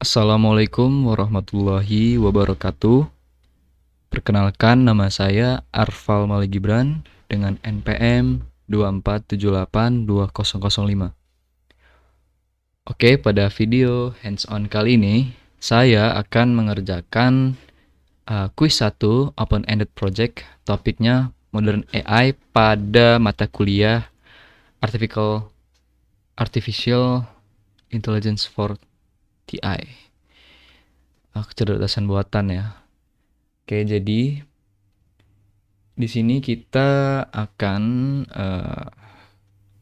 Assalamualaikum warahmatullahi wabarakatuh. Perkenalkan, nama saya Arfal Malik Gibran dengan NPM 247820005. Oke, pada video hands-on kali ini, saya akan mengerjakan kuis 1 open-ended project. Topiknya Modern AI pada mata kuliah Artificial Intelligence for TI. Kecerdasan buatan ya. Oke, jadi di sini kita akan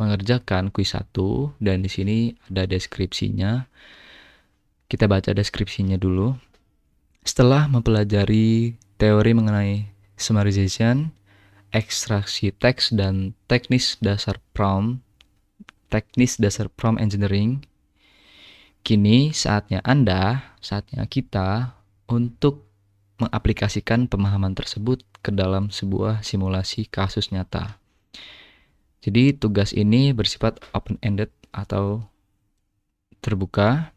mengerjakan kuis 1 dan di sini ada deskripsinya. Kita baca deskripsinya dulu. Setelah mempelajari teori mengenai summarization, ekstraksi teks dan teknis dasar prompt engineering, kini saatnya kita untuk mengaplikasikan pemahaman tersebut ke dalam sebuah simulasi kasus nyata. Jadi tugas ini bersifat open-ended atau terbuka.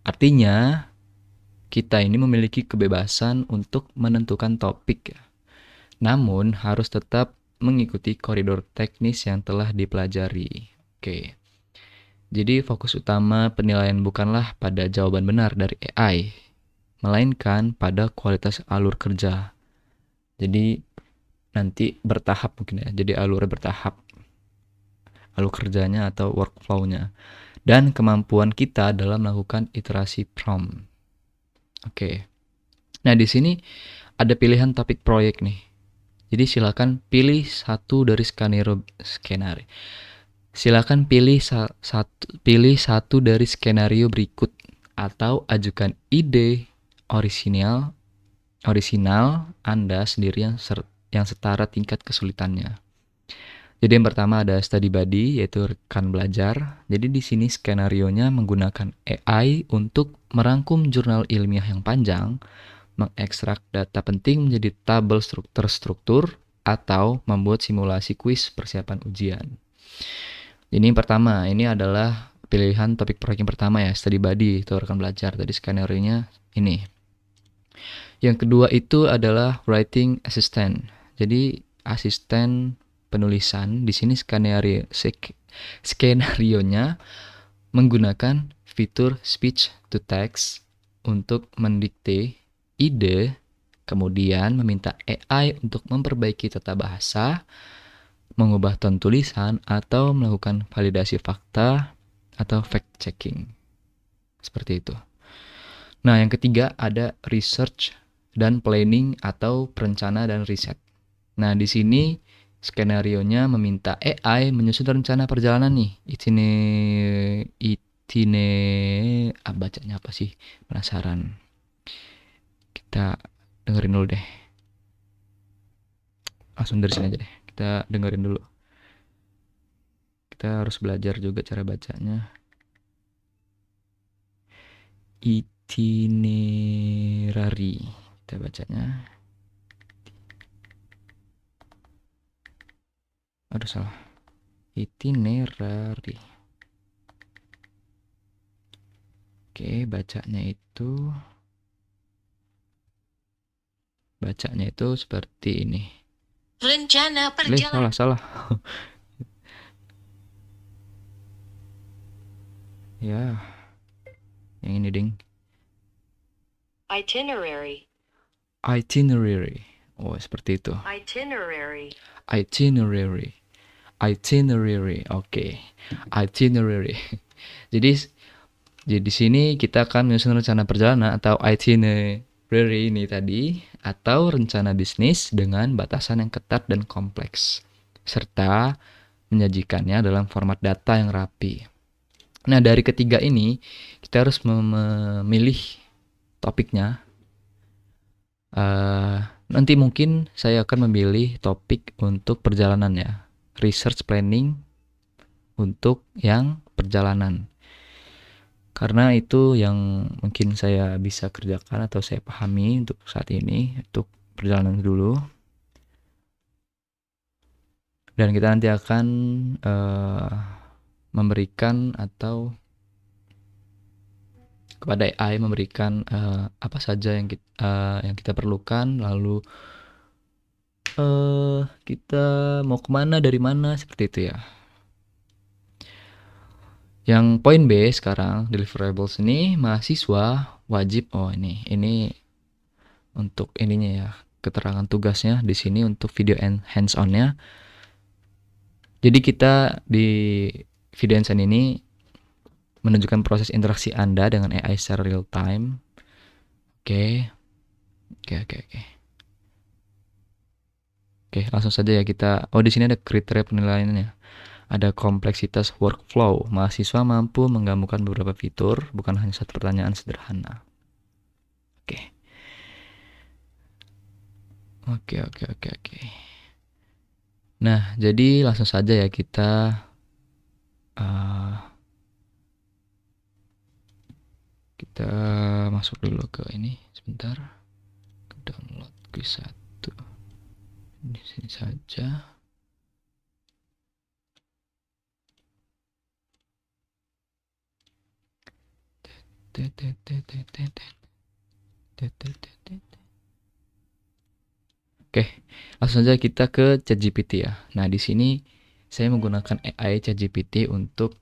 Artinya kita ini memiliki kebebasan untuk menentukan topik, namun harus tetap mengikuti koridor teknis yang telah dipelajari. Oke. Jadi fokus utama penilaian bukanlah pada jawaban benar dari AI, melainkan pada kualitas alur kerja. Jadi nanti bertahap mungkin ya. Jadi alur kerjanya atau workflow-nya. Dan kemampuan kita dalam melakukan iterasi prompt. Oke. Nah, di sini ada pilihan topik proyek nih. Jadi silakan pilih satu dari skenario. Silakan pilih satu dari skenario berikut atau ajukan ide orisinal Anda sendiri yang setara tingkat kesulitannya. Jadi yang pertama ada study buddy, yaitu rekan belajar. Jadi di sini skenarionya menggunakan AI untuk merangkum jurnal ilmiah yang panjang, mengekstrak data penting menjadi tabel terstruktur, atau membuat simulasi kuis persiapan ujian. Ini yang pertama, ini adalah pilihan topik proyek yang pertama ya, study buddy, itu rekan belajar. Tadi skenario-nya ini. Yang kedua itu adalah writing assistant. Jadi asisten penulisan. Di sini skenario-nya menggunakan fitur speech to text untuk mendikte ide, kemudian meminta AI untuk memperbaiki tata bahasa, mengubah ton tulisan, atau melakukan validasi fakta atau fact checking. Seperti itu. Nah, yang ketiga ada research dan planning atau perencana dan riset. Nah, di sini skenarionya meminta AI menyusun rencana perjalanan nih. Bacanya apa sih? Penasaran. Kita dengerin dulu deh. Langsung dari sini aja deh. Kita dengerin dulu. Kita harus belajar juga cara bacanya. Itinerary. Kita bacanya. Aduh, salah. Itinerary. Oke, bacanya itu seperti ini. Rencana perjalanan. Salah. Ya, yang ini ding. Itinerary. Oh, seperti itu. Itinerary. Oke. Itinerary. Jadi di sini kita akan menyusun rencana perjalanan atau itinerary ini tadi, atau rencana bisnis dengan batasan yang ketat dan kompleks, serta menyajikannya dalam format data yang rapi. Nah, dari ketiga ini kita harus memilih topiknya. Nanti mungkin saya akan memilih topik untuk perjalanan ya, research planning untuk yang perjalanan. Karena itu yang mungkin saya bisa kerjakan atau saya pahami untuk saat ini, untuk perjalanan dulu. Dan kita nanti akan memberikan atau kepada AI memberikan apa saja yang kita perlukan, lalu kita mau kemana, dari mana, seperti itu ya. Yang poin B sekarang, deliverables ini mahasiswa wajib, ini untuk ininya ya, keterangan tugasnya di sini untuk video hands on-nya. Jadi kita di video hands on ini menunjukkan proses interaksi Anda dengan AI secara real time. Oke. Oke, langsung saja ya kita. Di sini ada kriteria penilaiannya. Ada kompleksitas workflow. Mahasiswa mampu menggabungkan beberapa fitur, bukan hanya satu pertanyaan sederhana. Oke. Nah, jadi langsung saja ya kita masuk dulu ke ini sebentar. Ke download quiz 1. Di sini saja. Oke, langsung saja kita ke ChatGPT ya. Nah, di sini saya menggunakan AI ChatGPT untuk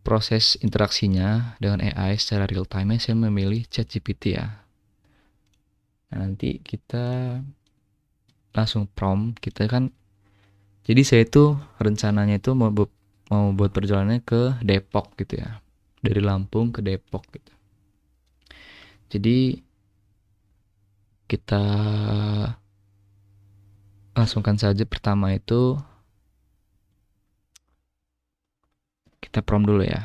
proses interaksinya dengan AI secara real time. Saya memilih ChatGPT ya. Nah, nanti kita langsung prompt kita kan. Jadi saya itu rencananya itu mau buat perjalanannya ke Depok gitu ya. Dari Lampung ke Depok gitu. Jadi kita langsungkan saja pertama itu kita prompt dulu ya.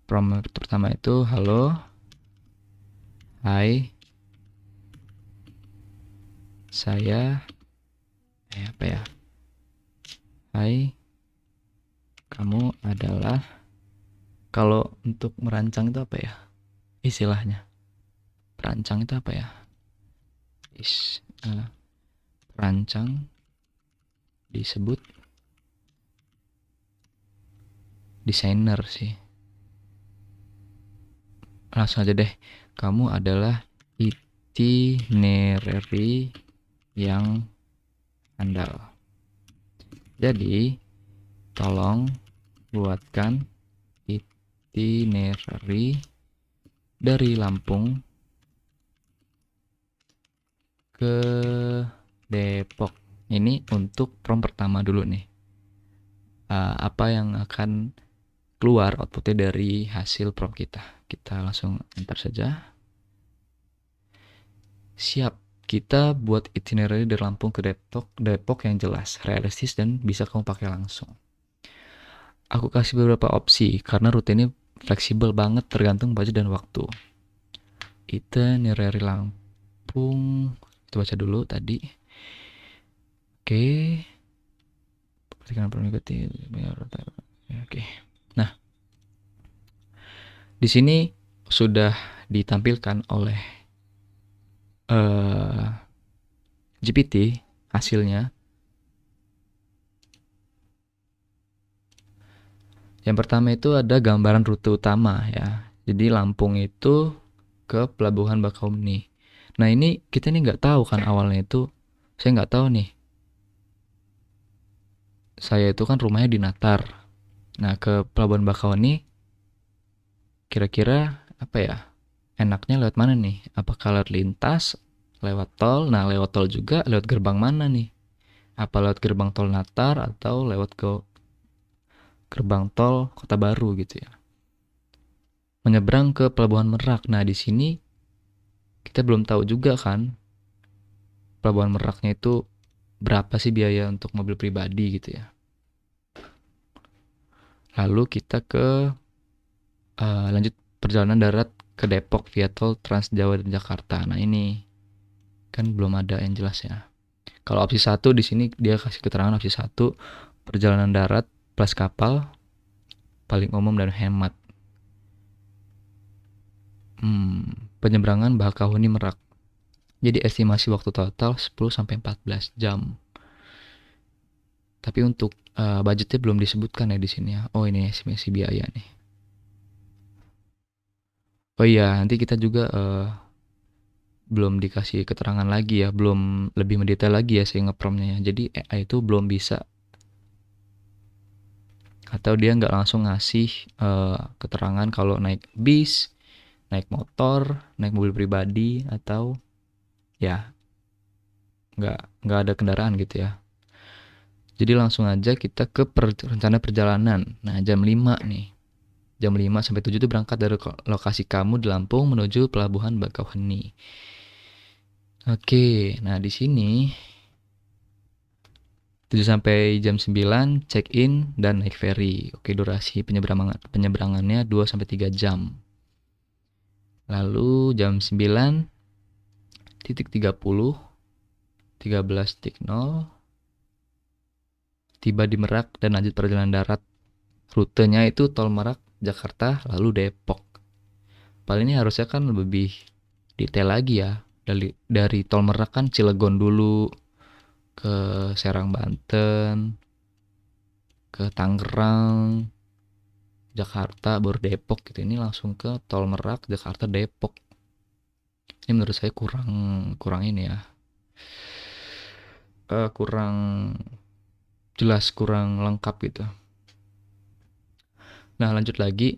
Prompt pertama itu halo, hai, saya apa ya? Hai, kamu adalah, kalau untuk merancang itu apa ya istilahnya? Perancang itu apa ya? Perancang disebut desainer sih. Langsung aja deh, kamu adalah itinerary yang andal. Jadi tolong buatkan itinerary dari Lampung ke Depok. Ini untuk prompt pertama dulu nih. Apa yang akan keluar outputnya dari hasil prompt kita. Kita langsung enter saja. Siap. Kita buat itinerary dari Lampung ke Depok yang jelas, realistis, dan bisa kamu pakai langsung. Aku kasih beberapa opsi karena rute ini fleksibel banget tergantung budget dan waktu. Itinerary Lampung, kita baca dulu tadi. Oke. Oke. Nah, di sini sudah ditampilkan oleh GPT hasilnya. Yang pertama itu ada gambaran rute utama ya. Jadi Lampung itu ke Pelabuhan Bakauheni. Nah, ini kita nih nggak tahu kan awalnya itu. Saya nggak tahu nih. Saya itu kan rumahnya di Natar. Nah, ke Pelabuhan Bakauheni kira-kira apa ya? Enaknya lewat mana nih? Apakah lewat lintas, lewat tol? Nah, lewat tol juga lewat gerbang mana nih? Apa lewat gerbang tol Natar atau lewat ke gerbang tol Kota Baru gitu ya? Menyeberang ke Pelabuhan Merak. Nah, di sini kita belum tahu juga kan Pelabuhan Meraknya itu berapa sih biaya untuk mobil pribadi gitu ya. Lalu kita ke lanjut perjalanan darat ke Depok via tol Trans Jawa dan Jakarta. Nah, ini kan belum ada yang jelas ya. Kalau opsi 1 di sini dia kasih keterangan opsi 1 perjalanan darat plus kapal paling umum dan hemat. Penyeberangan Bakauheni Merak. Jadi estimasi waktu total 10 sampai 14 jam. Tapi untuk budgetnya belum disebutkan ya di sini ya. Oh, ini estimasi biaya nih. Oh iya, nanti kita juga belum dikasih keterangan lagi ya, belum lebih mendetail lagi ya saya ngepromnya ya. Jadi AI itu belum bisa, atau dia nggak langsung ngasih keterangan kalau naik bis, naik motor, naik mobil pribadi, atau ya nggak ada kendaraan gitu ya. Jadi langsung aja kita ke rencana perjalanan. Nah, jam 5 nih. Jam 5 sampai 7 itu berangkat dari lokasi kamu di Lampung menuju pelabuhan Bakauheni. Oke, nah di sini 7 sampai jam 9 check in dan naik ferry. Oke, durasi penyeberangannya 2 sampai 3 jam. Lalu jam 9:30 13:00 tiba di Merak dan lanjut perjalanan darat. Rutenya itu tol Merak, Jakarta, lalu Depok. Paling ini harusnya kan lebih detail lagi ya. Dari tol Merak kan Cilegon dulu, ke Serang Banten, ke Tangerang, Jakarta, baru Depok gitu. Ini langsung ke tol Merak, Jakarta, Depok. Ini menurut saya kurang ini ya. Kurang jelas, kurang lengkap gitu. Nah, lanjut lagi.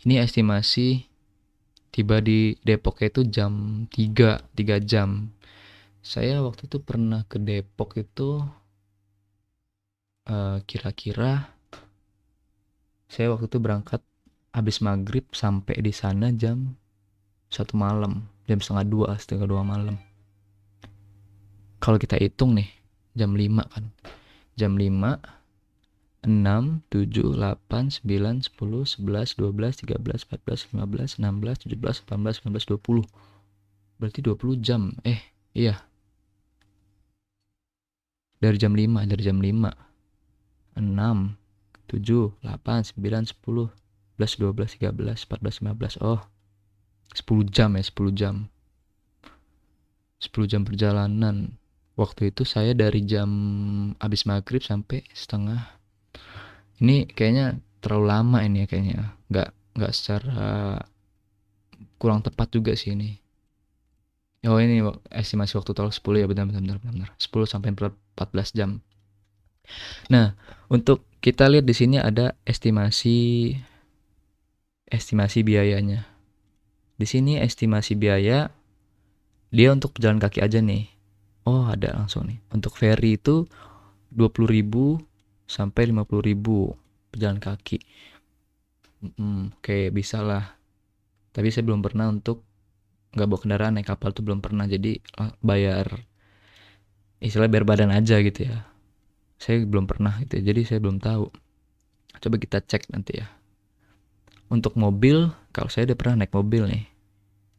Ini estimasi tiba di Depok itu jam 3 jam. Saya waktu itu pernah ke Depok itu kira-kira saya waktu itu berangkat habis maghrib sampai di sana jam 1 malam, jam setengah dua malam. Kalau kita hitung nih, jam 5 kan, jam 5, 6, 7, 8, 9, 10, 11, 12, 13, 14, 15, 16, 17, 18, 19, 20. Berarti 20 jam. Iya. Dari jam 5, 6, 7, 8, 9, 10, 11, 12, 13, 14, 15. Oh, 10 jam ya, 10 jam. 10 jam perjalanan. Waktu itu saya dari jam habis maghrib sampai setengah. Ini kayaknya terlalu lama ini ya kayaknya. Nggak secara kurang tepat juga sih ini. Oh, ini estimasi waktu tol 10 ya, benar. 10 sampai 14 jam. Nah, untuk kita lihat di sini ada estimasi biayanya. Di sini estimasi biaya dia untuk pejalan kaki aja nih. Oh, ada langsung nih. Untuk ferry itu 20.000 sampai 50.000 pejalan kaki. Oke, bisa lah. Tapi saya belum pernah untuk nggak bawa kendaraan, naik kapal tuh belum pernah. Jadi istilahnya bayar badan aja gitu ya. Saya belum pernah gitu ya, jadi saya belum tahu. Coba kita cek nanti ya. Untuk mobil, kalau saya udah pernah naik mobil nih.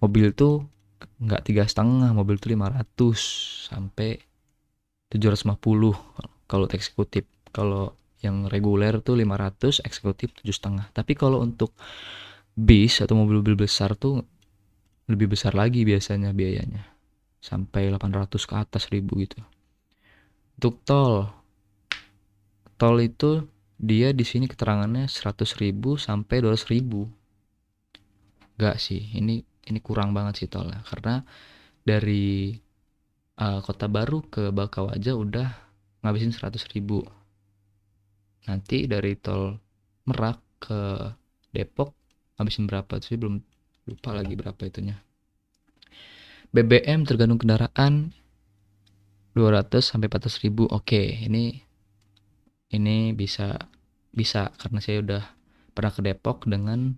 Mobil tuh nggak 3,5, mobil tuh 500 sampai 750 kalau eksekutif. Kalau yang reguler tuh 500, eksekutif 7,5. Tapi kalau untuk bis atau mobil-mobil besar tuh lebih besar lagi biasanya biayanya. Sampai 800 ke atas ribu gitu. Untuk tol itu dia di sini keterangannya 100.000 sampai 200.000. Enggak sih, ini kurang banget sih tolnya. Karena dari Kota Baru ke Bakau aja udah ngabisin 100.000. Nanti dari tol Merak ke Depok ngabisin berapa sih, belum lupa lagi berapa itunya. BBM tergantung kendaraan 200 sampai 400.000. Oke, ini bisa karena saya udah pernah ke Depok dengan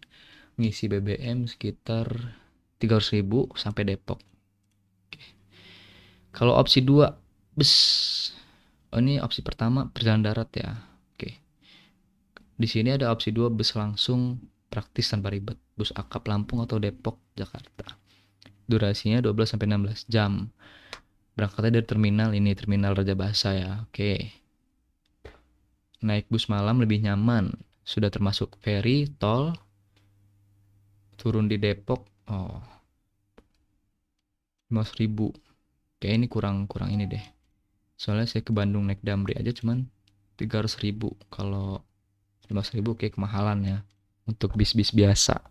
ngisi BBM sekitar 300.000 sampai Depok. Oke. Kalau opsi 2 bus. Oh, ini opsi pertama perjalanan darat ya. Oke. Di sini ada opsi 2 bus langsung praktis tanpa ribet. Bus akap Lampung atau Depok Jakarta. Durasinya 12 sampai 16 jam. Berangkatnya dari terminal Raja Basa ya. Oke. Naik bus malam lebih nyaman. Sudah termasuk ferry, tol. Turun di Depok. Oh, 15.000. Kayak ini kurang ini deh. Soalnya saya ke Bandung naik Damri aja cuman 300.000. Kalau 15.000 kayak kemahalan ya untuk bis-bis biasa.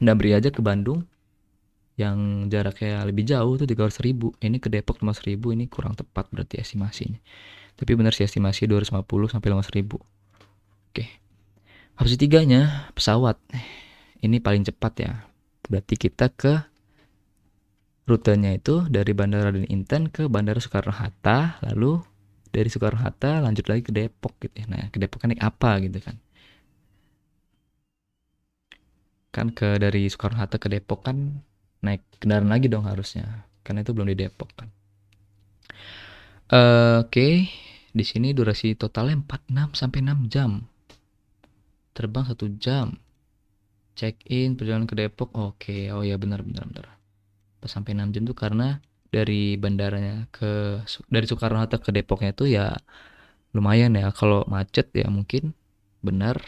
Damri aja ke Bandung yang jaraknya lebih jauh tuh 300.000. Ini ke Depok 500.000, ini kurang tepat berarti estimasinya. Tapi benar sih estimasi 250 sampai 500.000. Oke. Opsi tiganya pesawat. Ini paling cepat ya. Berarti kita ke rutenya itu dari Bandara Raden Inten ke Bandara Soekarno-Hatta, lalu dari Soekarno-Hatta lanjut lagi ke Depok gitu ya. Nah, ke Depok kan naik apa gitu kan? Kan dari Soekarno-Hatta ke Depok kan naik kendaraan lagi dong harusnya. Karena itu belum di Depok kan. Oke, di sini durasi totalnya 46 sampai 6 jam. Terbang 1 jam. Check in perjalanan ke Depok. Oke, oh ya benar benar benar. Pas sampai 6 jam tuh karena dari bandaranya dari Soekarno-Hatta ke Depoknya itu ya lumayan ya. Kalau macet ya mungkin benar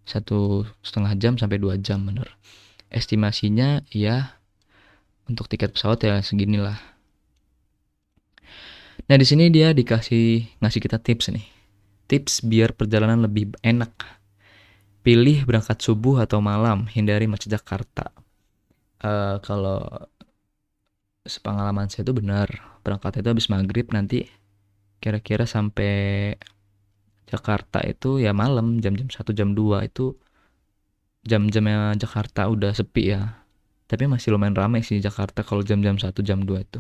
1,5 jam sampai 2 jam bener. Estimasinya ya untuk tiket pesawat ya seginilah. Nah di sini dia ngasih kita tips nih. Tips biar perjalanan lebih enak. Pilih berangkat subuh atau malam, hindari macet Jakarta. Kalau sepengalaman saya itu benar, berangkat itu habis maghrib, nanti kira-kira sampai Jakarta itu ya malam, jam-jam 1 jam 2 itu jam-jamnya Jakarta udah sepi ya. Tapi masih lumayan ramai sih Jakarta kalau jam-jam 1 jam 2 itu.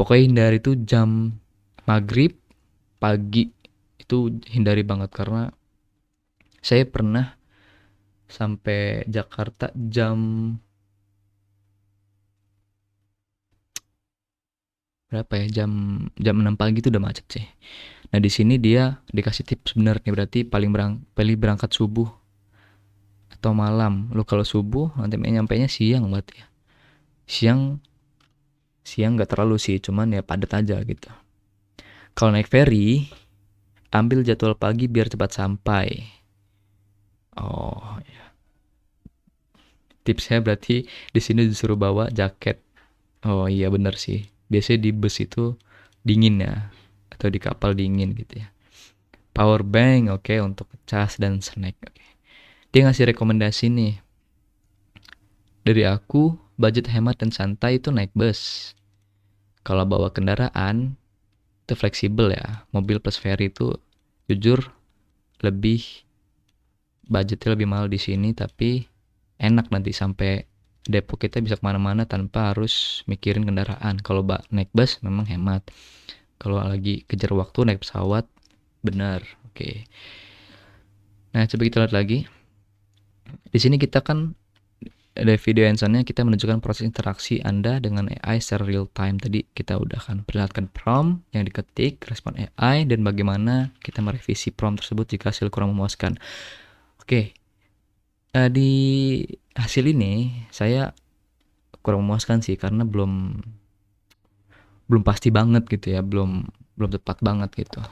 Pokoknya hindari itu jam maghrib, pagi itu hindari banget karena saya pernah sampai Jakarta jam berapa ya? Jam 6 pagi itu udah macet sih. Nah, di sini dia dikasih tips bener nih, berarti pilih berangkat subuh atau malam. Lu kalau subuh nanti nyampainya siang berarti ya. Siang siang nggak terlalu sih, cuman ya padat aja gitu. Kalau naik ferry, ambil jadwal pagi biar cepat sampai. Oh, ya. Tipsnya berarti di sini disuruh bawa jaket. Oh iya bener sih. Biasanya di bus itu dingin ya, atau di kapal dingin gitu ya. Power bank oke, untuk cas dan snack. Oke. Dia ngasih rekomendasi nih. Dari aku, budget hemat dan santai itu naik bus. Kalau bawa kendaraan, itu fleksibel ya. Mobil plus ferry itu jujur lebih budgetnya lebih mahal di sini, tapi enak nanti sampai Depok kita bisa kemana-mana tanpa harus mikirin kendaraan. Kalau naik bus memang hemat. Kalau lagi kejar waktu naik pesawat, benar. Oke. Nah, coba kita lihat lagi. Di sini kita kan ada video hands-on-nya, kita menunjukkan proses interaksi Anda dengan AI secara real time. Tadi kita udah kan perlihatkan prompt yang diketik, respon AI, dan bagaimana kita merevisi prompt tersebut jika hasil kurang memuaskan. Oke, di hasil ini saya kurang memuaskan sih karena belum pasti banget gitu ya, belum tepat banget gitu.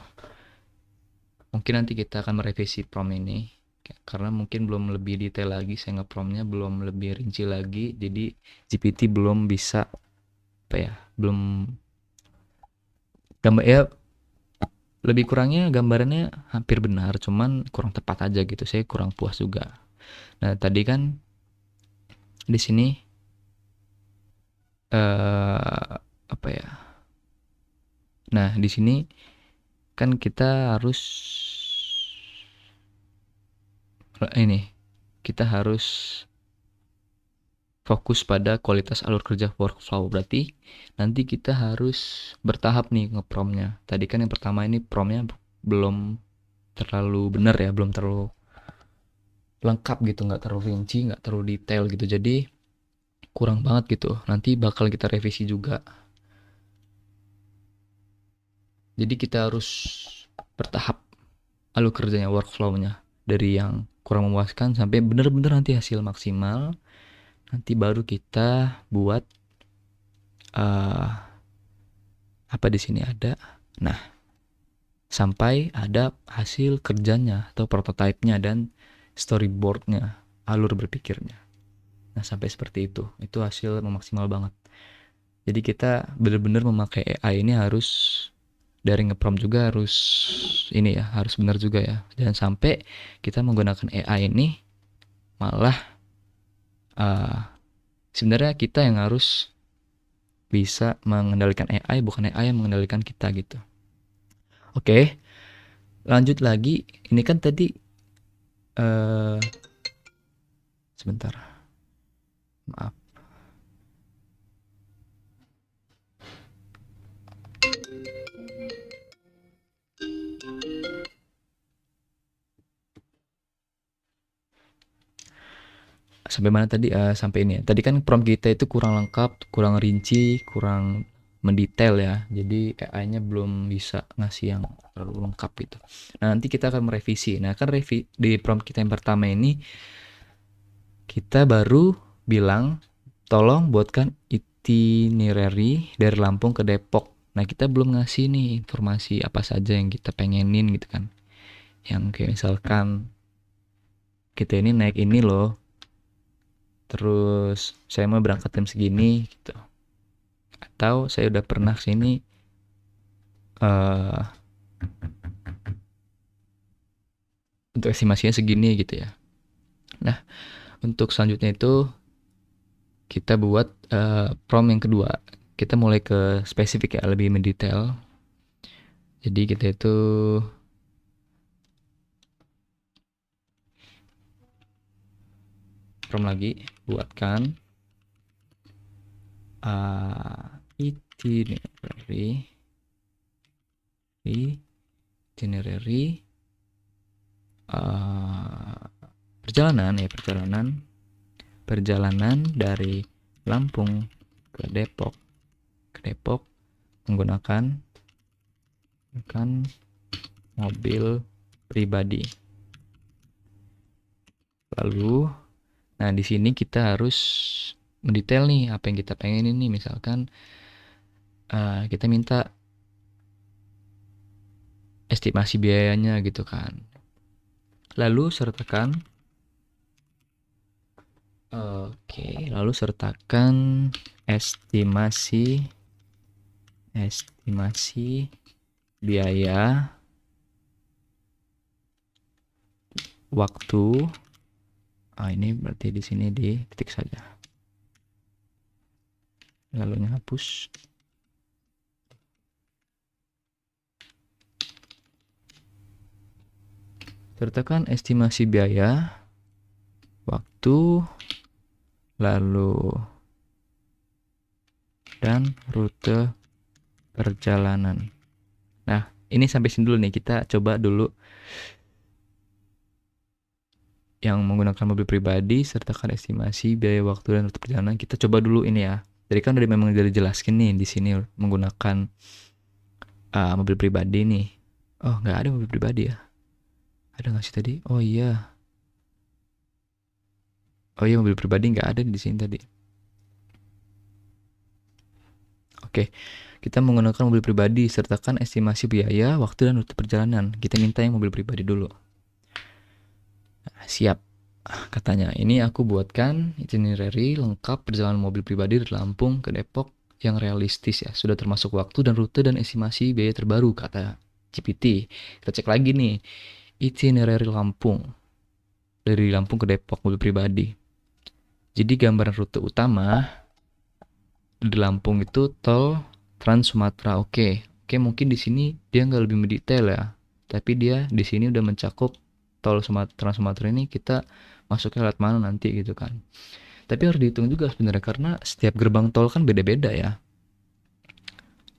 Mungkin nanti kita akan merevisi prompt ini karena mungkin belum lebih detail lagi, saya nge-promptnya belum lebih rinci lagi, jadi GPT belum bisa belum gambar ya, lebih kurangnya gambarannya hampir benar, cuman kurang tepat aja gitu, saya kurang puas juga. Nah tadi kan di sini apa ya, nah di sini kan kita harus kita harus fokus pada kualitas alur kerja workflow. Berarti nanti kita harus bertahap nih ngepromnya. Tadi kan yang pertama ini promnya belum terlalu benar ya, belum terlalu lengkap gitu, nggak terlalu rinci, nggak terlalu detail gitu. Jadi kurang banget gitu. Nanti bakal kita revisi juga. Jadi kita harus bertahap alur kerjanya, workflow-nya. Dari yang kurang memuaskan sampai benar-benar nanti hasil maksimal. Nanti baru kita buat apa di sini ada. Nah, sampai ada hasil kerjanya atau prototipe-nya dan storyboard-nya, alur berpikirnya. Nah, sampai seperti itu. Itu hasil memaksimal banget. Jadi kita benar-benar memakai AI ini harus dari nge-prompt juga harus ini ya, harus benar juga ya. Jangan sampai kita menggunakan AI ini malah sebenarnya kita yang harus bisa mengendalikan AI, bukan AI yang mengendalikan kita gitu. Oke, lanjut lagi. Ini kan tadi sebentar, maaf. Sampai mana tadi? Sampai ini ya. Tadi kan prompt kita itu kurang lengkap, kurang rinci, kurang mendetail ya. Jadi AI-nya belum bisa ngasih yang terlalu lengkap gitu. Nah, nanti kita akan merevisi. Nah, kan di prompt kita yang pertama ini kita baru bilang tolong buatkan itinerary dari Lampung ke Depok. Nah, kita belum ngasih nih informasi apa saja yang kita pengenin gitu kan. Yang kayak misalkan kita ini naik ini loh, terus saya mau berangkat jam segini gitu, atau saya udah pernah sini untuk estimasinya segini gitu ya. Nah, untuk selanjutnya itu kita buat prompt yang kedua, kita mulai ke spesifik ya, lebih mendetail. Jadi kita itu prompt lagi, buatkan itinerary perjalanan dari Lampung ke Depok menggunakan mobil pribadi. Lalu, nah di sini kita harus mendetail nih apa yang kita pengen ini. Misalkan kita minta estimasi biayanya gitu kan. Lalu sertakan estimasi biaya waktu. Ini berarti di sini diketik saja. Lalu hapus. Sertakan estimasi biaya waktu, lalu dan rute perjalanan. Nah, ini sampai sini dulu nih. Kita coba dulu yang menggunakan mobil pribadi, sertakan estimasi biaya waktu dan rute perjalanan. Kita coba dulu ini ya. Jadi kan memang udah dijelaskan nih di sini menggunakan mobil pribadi nih. Oh, nggak ada mobil pribadi ya? Ada nggak sih tadi? Oh iya, mobil pribadi nggak ada di sini tadi. Oke, kita menggunakan mobil pribadi, sertakan estimasi biaya, waktu, dan rute perjalanan. Kita minta yang mobil pribadi dulu. Nah, siap, katanya. Ini aku buatkan itinerary lengkap perjalanan mobil pribadi dari Lampung ke Depok yang realistis ya. Sudah termasuk waktu dan rute dan estimasi biaya terbaru, kata GPT. Kita cek lagi nih, itinerary Lampung. Dari Lampung ke Depok mobil pribadi. Jadi gambaran rute utama di Lampung itu tol Trans Sumatera. Oke, mungkin di sini dia nggak lebih mendetail ya, tapi dia di sini udah mencakup tol Trans Sumatera ini kita masuknya lewat mana nanti gitu kan. Tapi harus dihitung juga sebenarnya karena setiap gerbang tol kan beda-beda ya.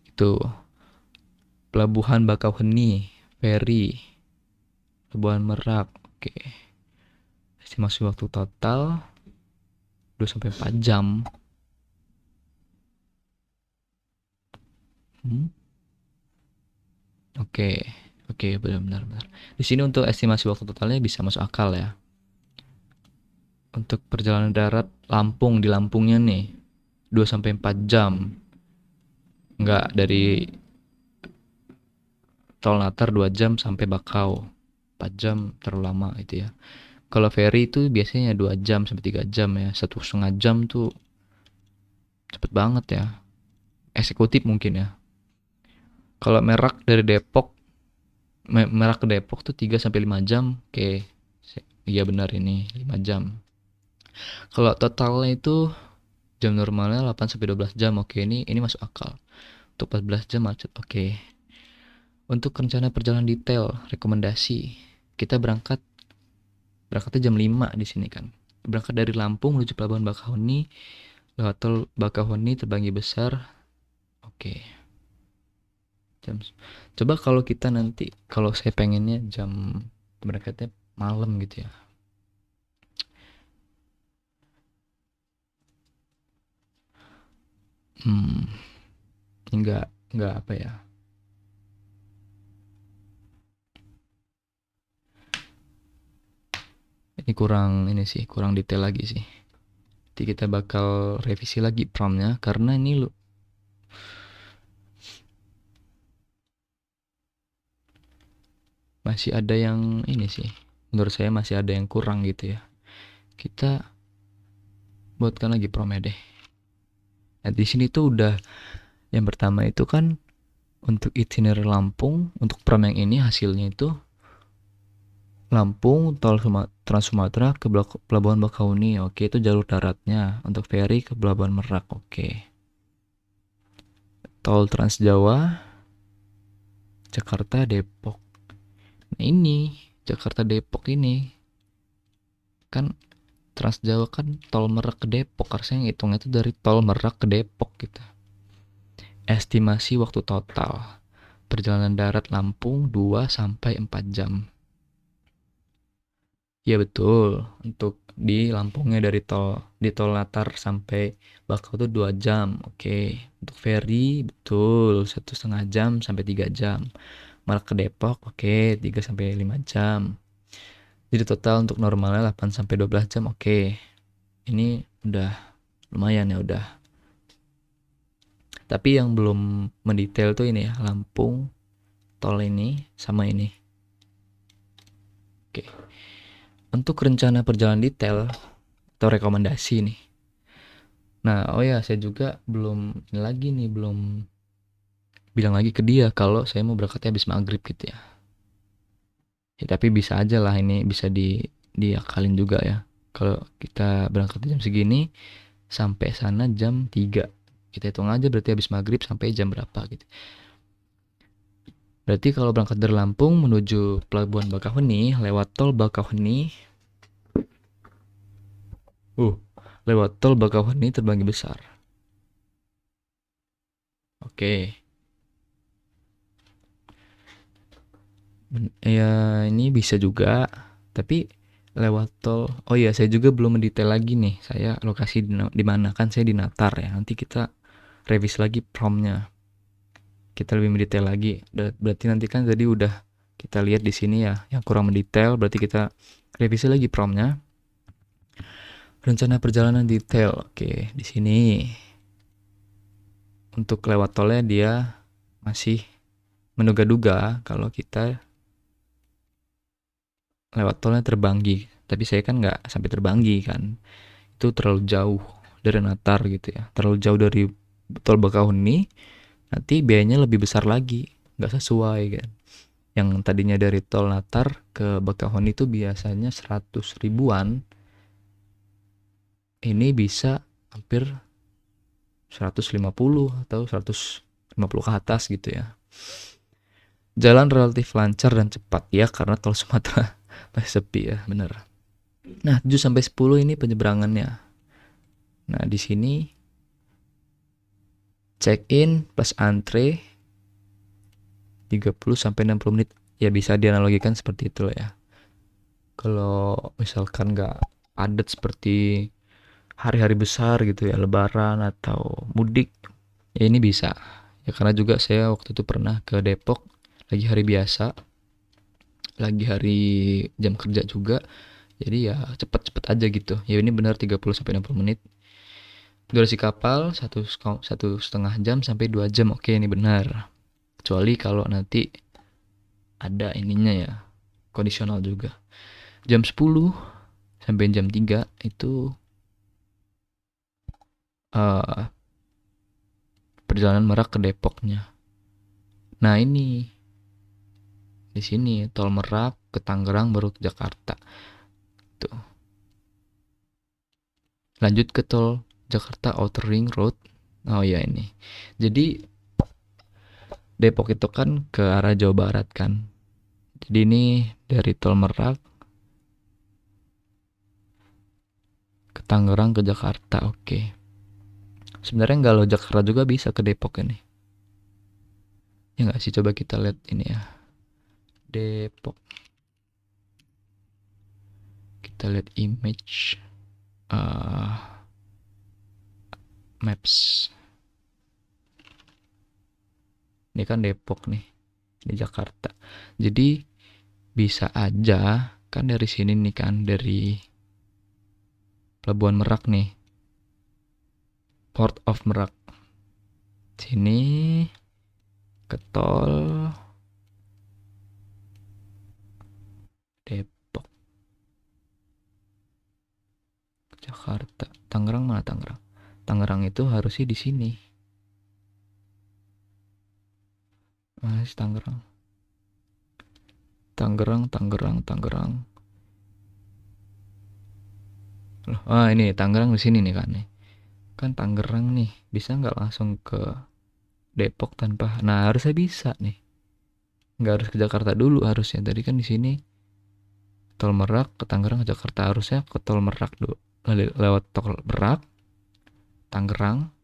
Itu Pelabuhan Bakauheni, Feri, Pelabuhan Merak. Oke. Estimasi waktu total 2-4 jam. Oke, benar. Di sini untuk estimasi waktu totalnya bisa masuk akal ya. Untuk perjalanan darat Lampung, di Lampungnya nih 2-4 jam. Enggak, dari tol Natar 2 jam sampai Bakau. 4 jam terlalu lama itu ya. Kalau ferry itu biasanya 2 jam sampai 3 jam ya. 1,5 jam tuh cepet banget ya. Eksekutif mungkin ya. Kalau Merak dari Depok, Merak ke Depok tuh 3-5 jam. Oke, iya benar ini 5 jam. Kalau totalnya itu jam normalnya 8 sampai 12 jam. Oke, ini masuk akal. Untuk 14 jam macet. Oke. Untuk rencana perjalanan detail, rekomendasi. Kita berangkatnya jam 5 di sini kan. Berangkat dari Lampung menuju Pelabuhan Bakahuni, lewat tol Bakahuni Terbanggi Besar. Oke. Jam. Coba kalau kita nanti, kalau saya pengennya jam berangkatnya malam gitu ya. Hmm, enggak apa ya? Ini kurang detail lagi sih. Nanti kita bakal revisi lagi promptnya karena ini masih ada yang ini sih. Menurut saya masih ada yang kurang gitu ya. Kita buatkan lagi promptnya deh. Nah, di sini tuh udah yang pertama itu kan untuk itinerary Lampung, untuk prom yang ini hasilnya itu Lampung, Trans Sumatera ke Pelabuhan Bakahuni. Oke, itu jalur daratnya. Untuk ferry ke Pelabuhan Merak. Oke. Tol Trans Jawa, Jakarta, Depok. Nah ini, Jakarta Depok ini kan Trans Jawa kan tol Merak ke Depok. Harusnya ngitungnya itu dari tol Merak ke Depok gitu. Estimasi waktu total perjalanan darat Lampung 2 sampai 4 jam. Ya betul, untuk di Lampungnya dari tol Latar sampai Bakau itu 2 jam. Oke, untuk ferry betul 1,5 jam sampai 3 jam. Malah ke Depok, oke, 3 sampai 5 jam. Jadi total untuk normalnya 8 sampai 12 jam. Oke. Ini udah lumayan ya udah. Tapi yang belum mendetail tuh ini ya, Lampung, tol ini sama ini. Oke. Untuk rencana perjalanan detail atau rekomendasi nih. Nah, oh ya, saya juga belum bilang lagi ke dia kalau saya mau berangkatnya habis maghrib gitu ya. Ya tapi bisa aja lah, ini bisa diakalin juga ya. Kalau kita berangkat jam segini sampai sana jam 3. Kita hitung aja berarti habis maghrib sampai jam berapa gitu. Berarti kalau berangkat dari Lampung menuju Pelabuhan Bakahuni lewat tol Bakahuni. Uh, Lewat tol Bakahuni Terbanggi Besar. Oke. Ya ini bisa juga, tapi lewat tol. Oh iya, saya juga belum mendetail lagi nih. Saya lokasi di mana kan saya di Natar ya. Nanti kita revisi lagi promptnya. Kita lebih mendetail lagi. Berarti nanti kan tadi udah kita lihat di sini ya, yang kurang mendetail. Berarti kita revisi lagi promptnya. Rencana perjalanan detail. Oke, di sini untuk lewat tolnya dia masih menduga-duga kalau kita lewat tolnya Terbanggi. Tapi saya kan nggak sampai Terbanggi kan. Itu terlalu jauh dari Natar gitu ya. Terlalu jauh dari tol Bakahuni. Nanti biayanya lebih besar lagi. Nggak sesuai kan. Yang tadinya dari tol Natar ke Bakahuni itu biasanya 100 ribuan. Ini bisa hampir 150 atau 150 ke atas gitu ya. Jalan relatif lancar dan cepat ya karena tol Sumatera masih sepi ya, bener. Nah, 7 sampai 10 ini penyeberangannya. Nah, di sini check in plus antre 30 sampai 60 menit. Ya bisa dianalogikan seperti itu lah ya. Kalau misalkan nggak padat seperti hari-hari besar gitu ya, lebaran atau mudik, ya ini bisa. Ya karena juga saya waktu itu pernah ke Depok lagi hari biasa, lagi hari jam kerja juga. Jadi ya cepet-cepet aja gitu. Ya ini benar 30 sampai 60 menit. Durasi kapal 1,5 jam sampai 2 jam. Oke, ini benar. Kecuali kalau nanti ada ininya ya, kondisional juga. Jam 10 sampai jam 3 itu uh, perjalanan Merak ke Depoknya. Nah, ini di sini tol Merak ke Tangerang baru ke Jakarta. Tuh. Lanjut ke tol Jakarta Outer Ring Road. Oh ya ini. Jadi Depok itu kan ke arah Jawa Barat kan. Jadi ini dari tol Merak ke Tangerang ke Jakarta. Oke. Sebenarnya nggak lo Jakarta juga bisa ke Depok ini. Ya nggak sih, coba kita lihat ini ya. Depok. Kita lihat image maps. Ini kan Depok nih, di Jakarta. Jadi bisa aja kan dari sini nih kan, dari Pelabuhan Merak nih, Port of Merak. Sini ke tol Depok, Jakarta. Tangerang mana Tangerang? Tangerang itu harusnya di sini. Mas Tangerang. Tangerang, Tangerang, Tangerang. Loh, ini Tangerang di sini nih kan nih. Kan Tangerang nih, bisa nggak langsung ke Depok tanpa? Nah, harusnya bisa nih. Nggak harus ke Jakarta dulu harusnya. Tadi kan di sini tol Merak ke Tangerang ke Jakarta, harusnya ke tol Merak dulu. Lewat tol Merak, Tangerang,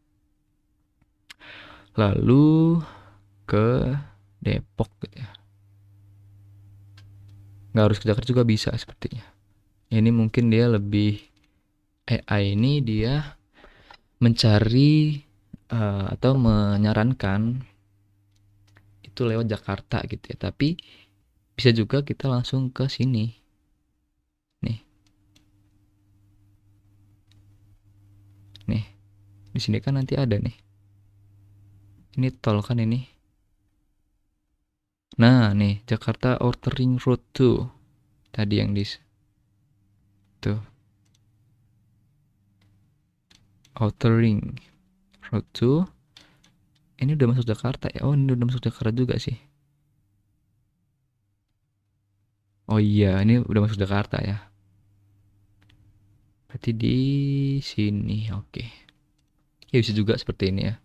lalu ke Depok gitu ya. Nggak harus ke Jakarta juga bisa sepertinya. Ini mungkin dia lebih, AI ini dia mencari atau menyarankan itu lewat Jakarta gitu ya. Tapi bisa juga kita langsung ke sini. Nih, nih. Di sini kan nanti ada nih. Ini tol kan ini. Nah, nih Jakarta Outer Ring Road tuh. Tadi yang di tuh, Outer Ring Road tuh. Ini udah masuk Jakarta ya. Oh, ini udah masuk Jakarta juga sih. Oh iya, ini udah masuk Jakarta ya. Berarti di sini. Oke. Ya bisa juga seperti ini ya.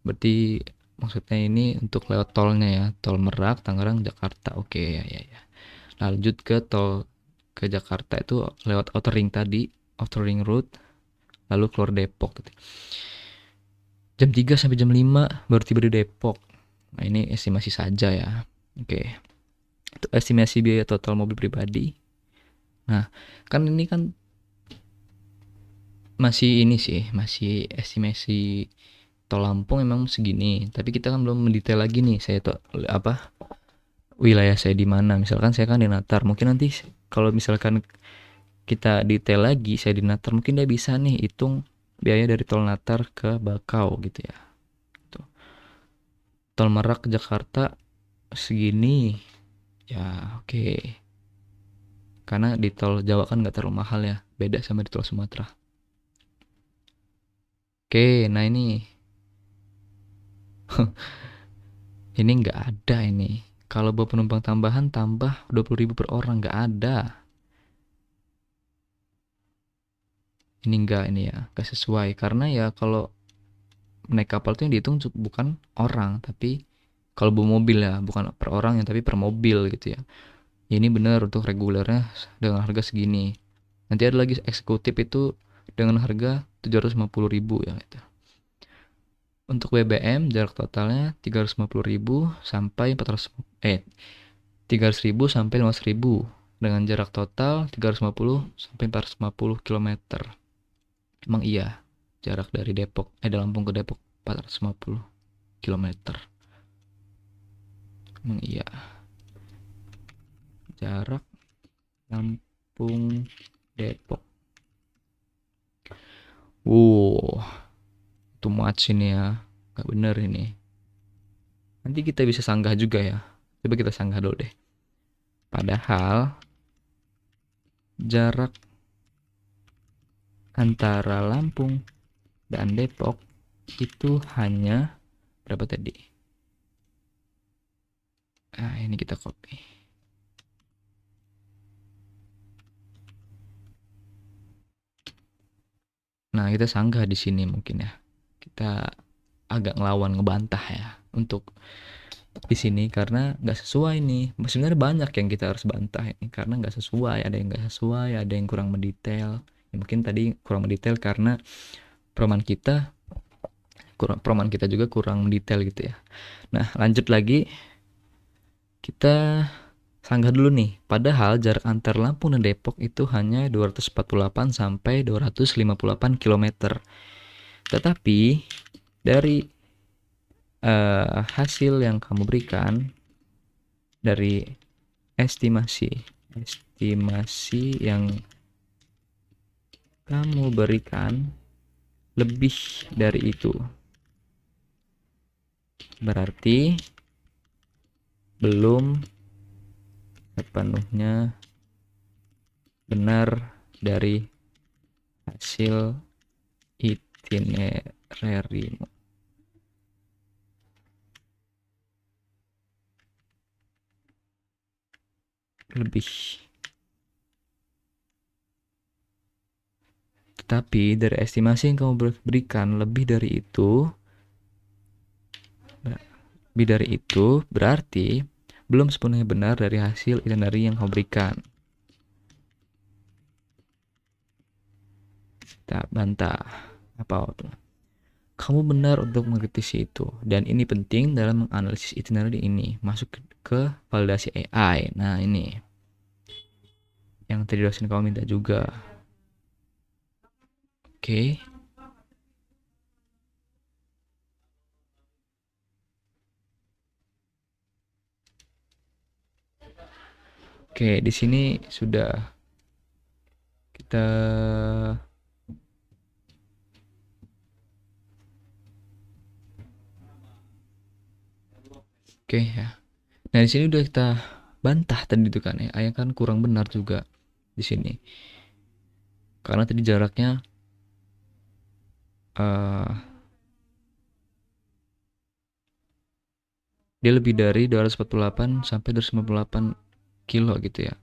Berarti maksudnya ini untuk lewat tolnya ya. Tol Merak, Tangerang, Jakarta. Oke, ya ya ya. Lanjut ke tol ke Jakarta itu lewat Outer Ring tadi, Outer Ring Road, lalu keluar Depok gitu. Jam 3 sampai jam 5 baru tiba di Depok. Nah, ini estimasi saja ya. Oke. Itu estimasi biaya total mobil pribadi. Nah, kan ini kan masih ini sih, masih estimasi tol Lampung emang segini. Tapi kita kan belum mendetail lagi nih. Saya tuh apa, wilayah saya di mana. Misalkan saya kan di Natar. Mungkin nanti kalau misalkan kita detail lagi, saya di Natar, mungkin dia bisa nih hitung biaya dari tol Natar ke Bakau gitu ya. Tuh. Tol Merak ke Jakarta segini. Ya, oke. Karena di tol Jawa kan nggak terlalu mahal ya. Beda sama di tol Sumatera. Oke, nah ini. Ini nggak ada ini. Kalau bawa penumpang tambahan tambah 20.000 per orang, nggak ada. Ini nggak, ini ya, nggak sesuai. Karena ya kalau naik kapal tuh yang dihitung bukan orang, tapi kalau bawa mobil ya, bukan per orang yang tapi per mobil gitu ya. Ini benar untuk regulernya dengan harga segini. Nanti ada lagi eksekutif itu dengan harga 750.000 ya gitu. Untuk BBM jarak totalnya 350.000 sampai 400, 300.000 sampai 500.000 dengan jarak total 350 sampai 450 km. Emang iya, jarak dari dari Lampung ke Depok 450 km. Emang iya, jarak Lampung Depok. Wow, too much ini ya. Gak bener ini. Nanti kita bisa sanggah juga ya. Coba kita sanggah dulu deh. Padahal jarak antara Lampung dan Depok itu hanya berapa tadi? Nah, ini kita copy. Nah, kita sanggah di sini mungkin ya. Kita agak ngelawan, ngebantah ya untuk di sini karena nggak sesuai nih. Sebenarnya banyak yang kita harus bantah ini karena nggak sesuai. Ada yang nggak sesuai, ada yang kurang mendetail. Ya, mungkin tadi kurang mendetail karena perumahan kita juga kurang mendetail gitu ya. Nah, lanjut lagi. Kita sanggah dulu nih. Padahal jarak antar Lampung dan Depok itu hanya 248 sampai 258 km. Tetapi dari hasil yang kamu berikan, dari estimasi yang kamu berikan lebih dari itu. Berarti belum sepenuhnya benar dari hasil itinerary. Lebih. Tetapi dari estimasi yang kamu berikan lebih dari itu berarti belum sepenuhnya benar dari hasil itinerary yang kamu berikan. Kita bantah. Apa itu? Kamu benar untuk mengkritisi itu, dan ini penting dalam menganalisis itinerary ini. Masuk ke validasi AI. Nah, ini yang tadi dosen kamu minta juga. Oke. Oke, di sini sudah kita Oke ya. Nah, di sini udah kita bantah tadi itu kan ya. Ayah kan kurang benar juga di sini. Karena tadi jaraknya dia lebih dari 248 sampai 258 kilo gitu ya.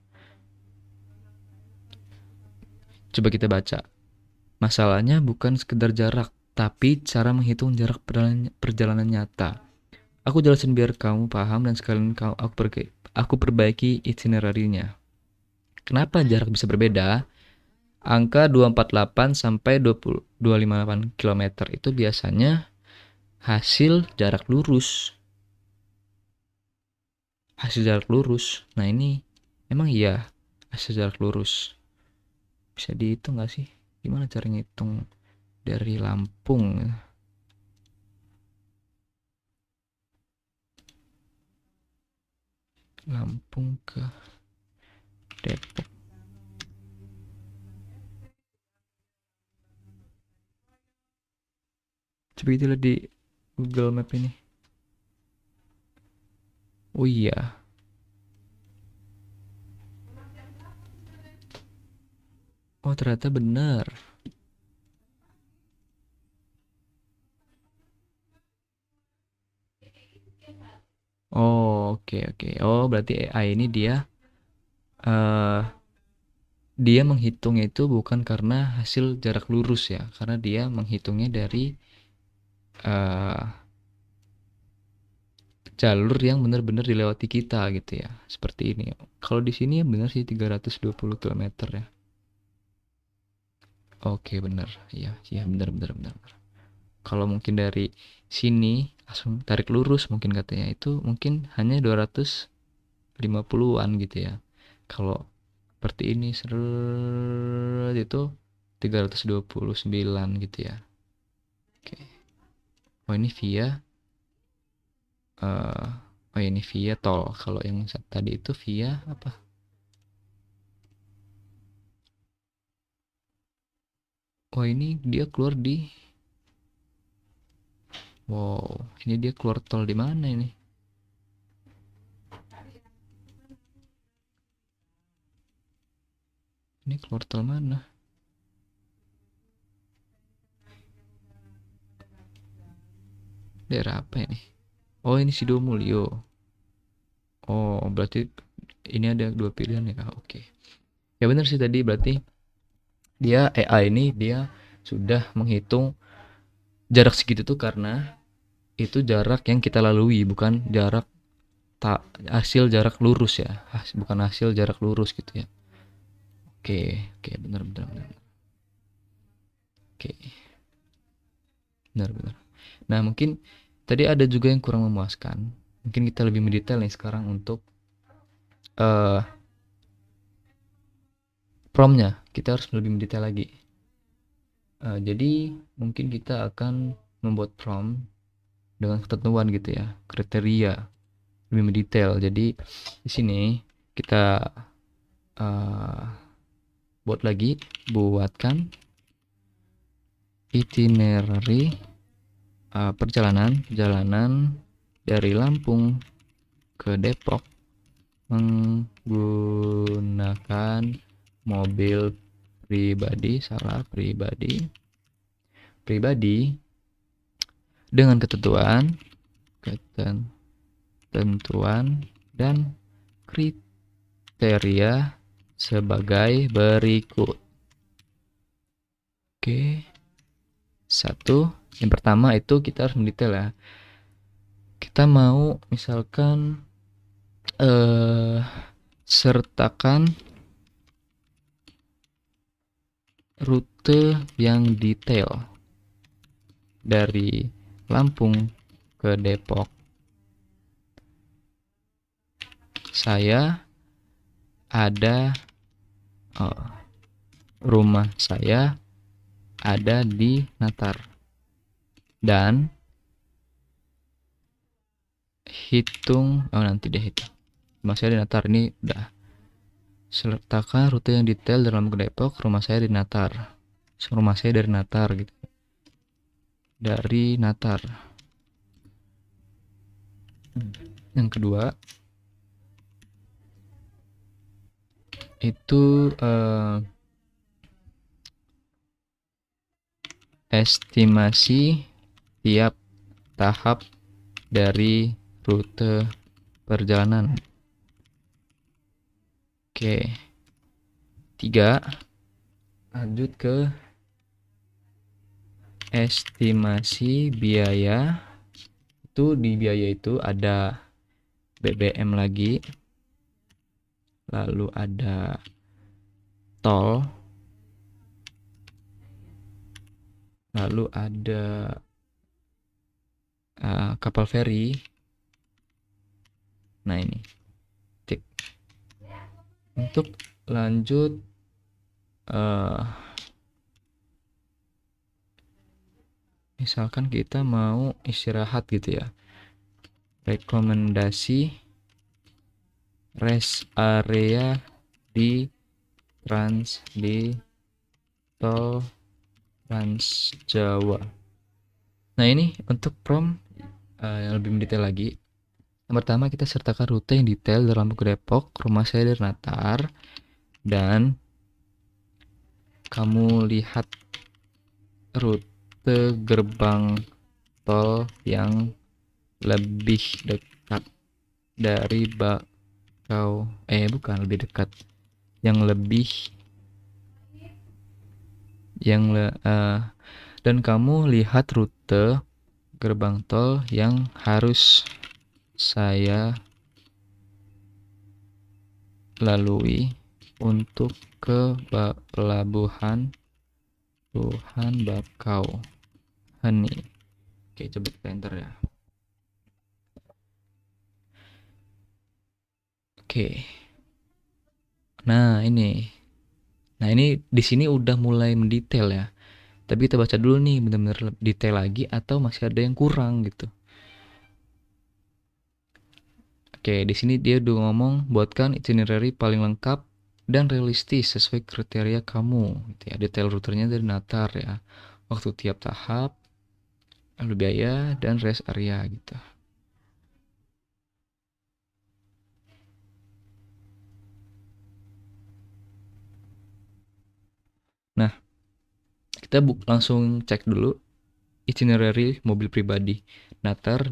Coba kita baca. Masalahnya bukan sekedar jarak, tapi cara menghitung jarak perjalanan nyata. Aku jelasin biar kamu paham dan sekalian aku perbaiki itinerary-nya. Kenapa jarak bisa berbeda? Angka 248 sampai 258 km itu biasanya hasil jarak lurus. Nah, ini emang iya hasil jarak lurus. Bisa dihitung nggak sih? Gimana cara ngitung dari Lampung? Lampung ke Depok. Coba kita lihat di Google Map ini. Oh iya. Oh, ternyata benar. Oh, oke oke. Oh, berarti AI ini dia menghitungnya itu bukan karena hasil jarak lurus ya, karena dia menghitungnya dari jalur yang benar-benar dilewati kita gitu ya. Seperti ini. Kalau di sini ya benar sih 320 km ya. Oke, benar. Iya, iya benar benar benar. Kalau mungkin dari sini langsung tarik lurus mungkin katanya itu mungkin hanya 250-an gitu ya. Kalau seperti ini seret itu 329 gitu ya. Oke. Oh, ini via ini via tol. Kalau yang tadi itu via apa? Oh, ini dia keluar di Wow, ini dia keluar tol di mana ini? Ini keluar tol mana? Daerah apa ini? Oh, ini Sidomulyo. Oh, berarti ini ada dua pilihan ya, Kak? Oke. Ya benar sih tadi berarti dia AI ini dia sudah menghitung jarak segitu tuh karena itu jarak yang kita lalui, bukan jarak hasil jarak lurus ya, bukan hasil jarak lurus gitu ya. Oke, oke, benar, benar, benar. Oke, benar, benar. Nah, mungkin tadi ada juga yang kurang memuaskan. Mungkin kita lebih mendetail nih sekarang untuk uh, promnya. Kita harus lebih mendetail lagi. Jadi mungkin kita akan membuat prom dengan ketentuan gitu ya, kriteria lebih mendetail. Jadi di sini kita buatkan itinerary perjalanan dari Lampung ke Depok menggunakan mobil pribadi dengan ketentuan dan kriteria sebagai berikut. Oke. Yang pertama itu kita harus mendetail ya. Kita mau misalkan sertakan rute yang detail dari Lampung ke Depok. Rumah saya ada di Natar, dan rumah saya di Natar ini udah. Sertakan rute yang detail dari Lampung ke Depok, rumah saya dari Natar gitu. Dari Natar. Yang kedua itu estimasi tiap tahap dari rute perjalanan. Oke. 3, lanjut ke estimasi biaya. Di biaya itu ada BBM lagi, lalu ada tol, lalu ada kapal feri. Nah, ini tik. Untuk lanjut misalkan kita mau istirahat gitu ya, rekomendasi rest area di tol Trans Jawa. Nah, ini untuk prom yang lebih mendetail lagi. Yang pertama, kita sertakan rute yang detail dari Lampung ke Depok, rumah saya dari Natar, dan kamu lihat rute gerbang tol yang lebih dekat dari dan kamu lihat rute gerbang tol yang harus saya lalui untuk ke pelabuhan Bakauheni. Oke, coba kita enter ya. Oke. Nah, ini di sini udah mulai mendetail ya. Tapi kita baca dulu nih, benar-benar detail lagi atau masih ada yang kurang gitu. Oke, di sini dia udah ngomong buatkan itinerary paling lengkap dan realistis sesuai kriteria kamu gitu ya. Detail rutenya dari Natar ya. Waktu tiap tahap, lalu biaya dan rest area gitu. Nah, kita langsung cek dulu itinerary mobil pribadi Natar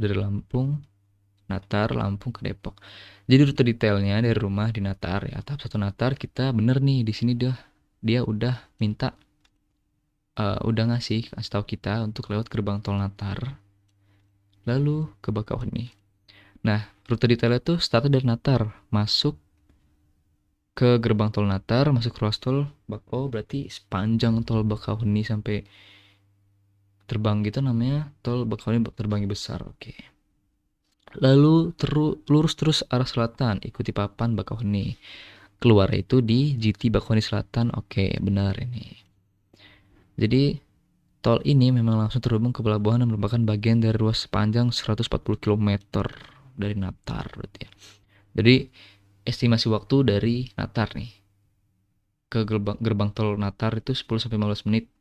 Lampung ke Depok. Jadi rute detailnya dari rumah di Natar ya, tahap 1 Natar kita bener nih, di sini dia udah minta udah kasih tahu kita untuk lewat gerbang tol Natar, lalu ke Bakauheni. Nah, rute detailnya tuh start dari Natar, masuk ke gerbang tol Natar, masuk ruas tol Bakau, berarti sepanjang tol Bakauheni sampai terbang gitu namanya tol Bakauheni Terbanggi Besar. Oke. Lalu lurus terus arah selatan, ikuti papan Bakauheni. Keluar itu di GT Bakauheni Selatan. Oke, benar ini. Jadi tol ini memang langsung terhubung ke pelabuhan dan merupakan bagian dari ruas sepanjang 140 km dari Natar berarti ya. Jadi estimasi waktu dari Natar nih ke gerbang tol Natar itu 10 sampai 15 menit.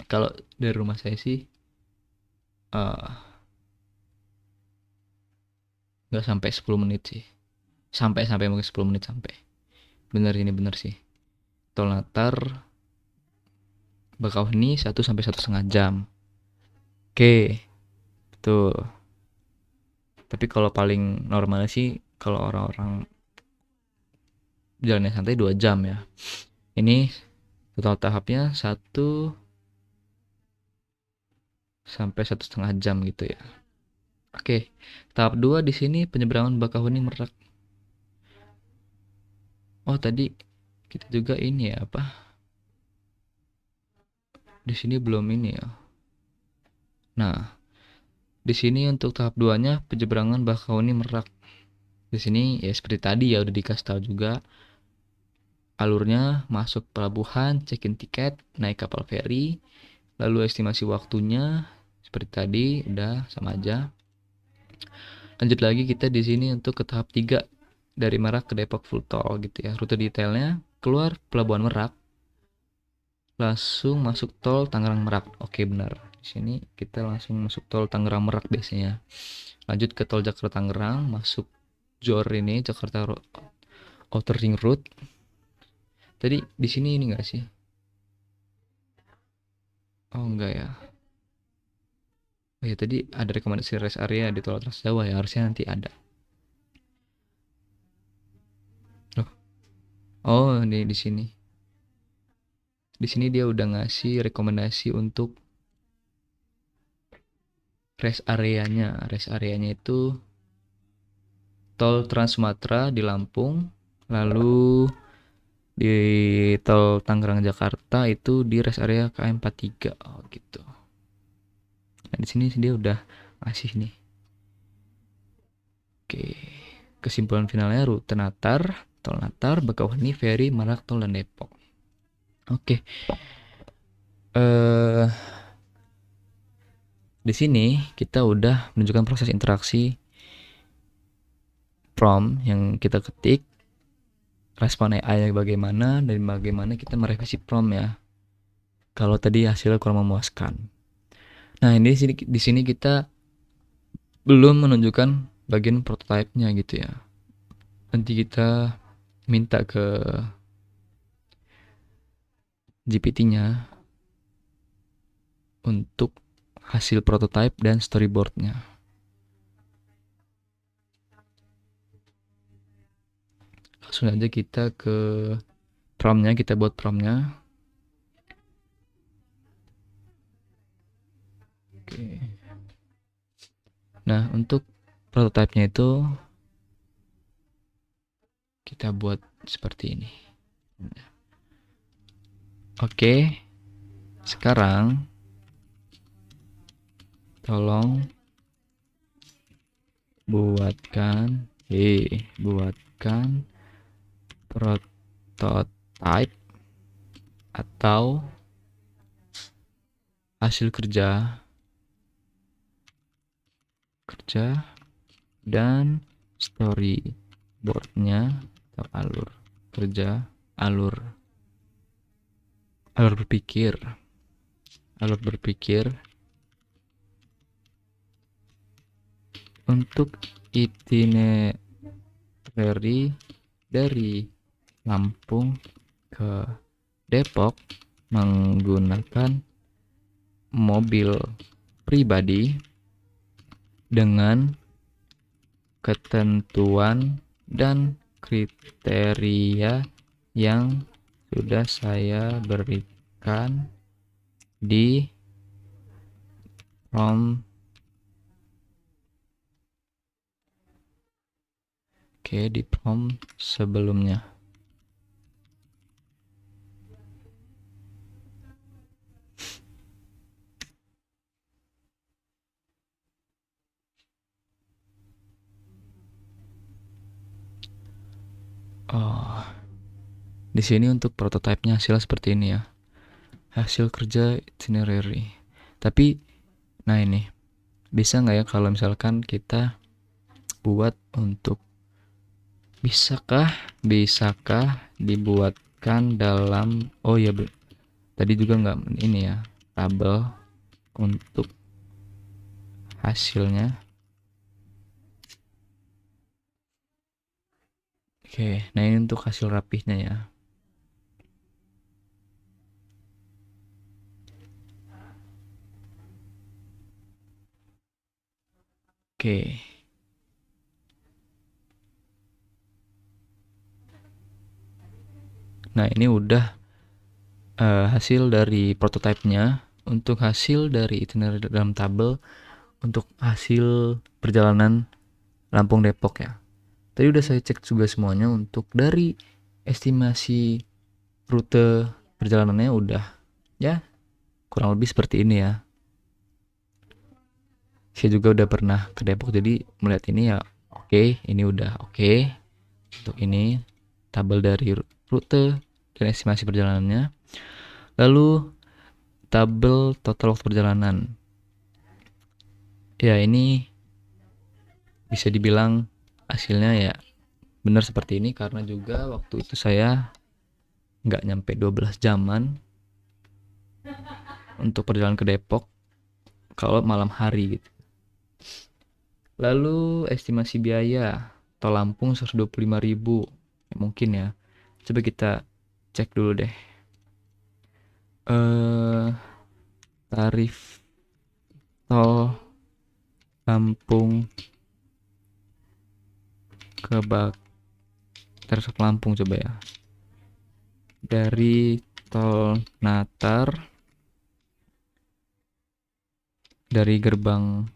Kalau dari rumah saya sih nggak sampai 10 menit sih. Sampai mungkin 10 menit sampai. Bener ini bener sih. Tol Natar Bakauheni 1 sampai 1,5 jam. Oke. Tuh. Tapi kalau paling normal sih kalau orang-orang jalannya santai 2 jam ya. Ini total tahapnya 1 sampai 1,5 jam gitu ya. Oke, tahap 2 di sini penyeberangan Bakauheni Merak. Oh, tadi kita juga ini ya apa? Di sini belum ini ya. Nah, di sini untuk tahap 2-nya penyeberangan Bakauheni Merak. Di sini ya seperti tadi ya udah dikasih tahu juga. Alurnya masuk pelabuhan, check-in tiket, naik kapal feri, lalu estimasi waktunya seperti tadi udah sama aja. Lanjut lagi kita di sini untuk ke tahap 3 dari Merak ke Depok full tol gitu ya. Rute detailnya keluar pelabuhan Merak, langsung masuk tol Tangerang Merak. Oke benar. Di sini kita langsung masuk tol Tangerang Merak biasanya. Lanjut ke tol Jakarta Tangerang, masuk JOR ini Jakarta Outer Ring Road. Tadi di sini ini enggak sih? Oh enggak ya. Oh ya tadi ada rekomendasi rest area di tol Trans Jawa ya, harusnya nanti ada. Oh, di sini. Di sini dia udah ngasih rekomendasi untuk rest areanya. Rest areanya itu tol Trans Sumatera di Lampung, lalu di tol Tangerang Jakarta itu di rest area KM 43. Oh gitu. Nah, di sini dia udah ngasih nih. Oke. Kesimpulan finalnya rute Natar, tol Natar, Bakauheni, Feri, Merak, Tol dan Depok. Oke. Di sini kita udah menunjukkan proses interaksi prompt yang kita ketik, respon AI bagaimana, dan bagaimana kita merevisi prompt ya. Kalau tadi hasilnya kurang memuaskan. Nah, ini di sini kita belum menunjukkan bagian prototype-nya gitu ya. Nanti kita minta ke GPT-nya untuk hasil prototype dan storyboard-nya. Langsung aja kita ke prompt-nya, kita buat prompt-nya. Oke. Nah, untuk prototype-nya itu kita buat seperti ini. Oke. Sekarang tolong buatkan prototype atau hasil kerja dan storyboardnya atau alur berpikir untuk itinerary dari Lampung ke Depok menggunakan mobil pribadi dengan ketentuan dan kriteria yang sudah saya berikan di prompt. Oke, di prompt sebelumnya. Oh, di sini untuk prototipenya hasil seperti ini ya. Hasil kerja itinerary. Tapi, nah ini bisa nggak ya kalau misalkan kita buat untuk bisakah dibuatkan dalam tadi juga nggak ini ya tabel untuk hasilnya. Oke, nah ini untuk hasil rapihnya ya. Oke. Nah, ini udah hasil dari prototipenya. Untuk hasil dari itinerary dalam tabel untuk hasil perjalanan Lampung Depok ya. Tadi udah saya cek juga semuanya untuk dari estimasi rute perjalanannya udah ya kurang lebih seperti ini ya. Saya juga udah pernah ke Depok jadi melihat ini ya oke, ini udah oke. Untuk ini tabel dari rute dan estimasi perjalanannya. Lalu tabel total waktu perjalanan. Ya ini bisa dibilang hasilnya ya benar seperti ini karena juga waktu itu saya nggak nyampe 12 jaman untuk perjalanan ke Depok kalau malam hari gitu. Lalu estimasi biaya tol Lampung 125.000 ya, mungkin ya. Coba kita cek dulu deh. Tarif tol Lampung ke tarif Lampung coba ya. Dari tol Natar dari gerbang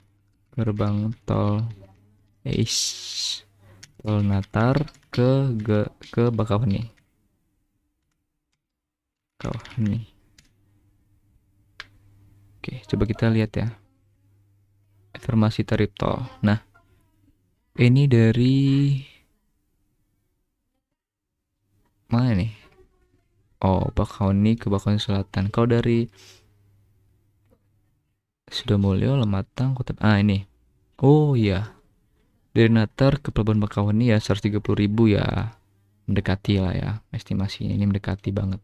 tol tol Natar ke Bakauheni. Oke, coba kita lihat ya. Informasi tarif tol. Nah, ini dari mana nih? Oh, Bakauheni ke Bakauheni Selatan. Kalau dari Sudomulyo, Lematang, Kota ini. Oh iya. Dari Natar ke Pelabuhan Bakauheni ya 130.000 ya. Mendekati lah ya estimasinya, ini mendekati banget.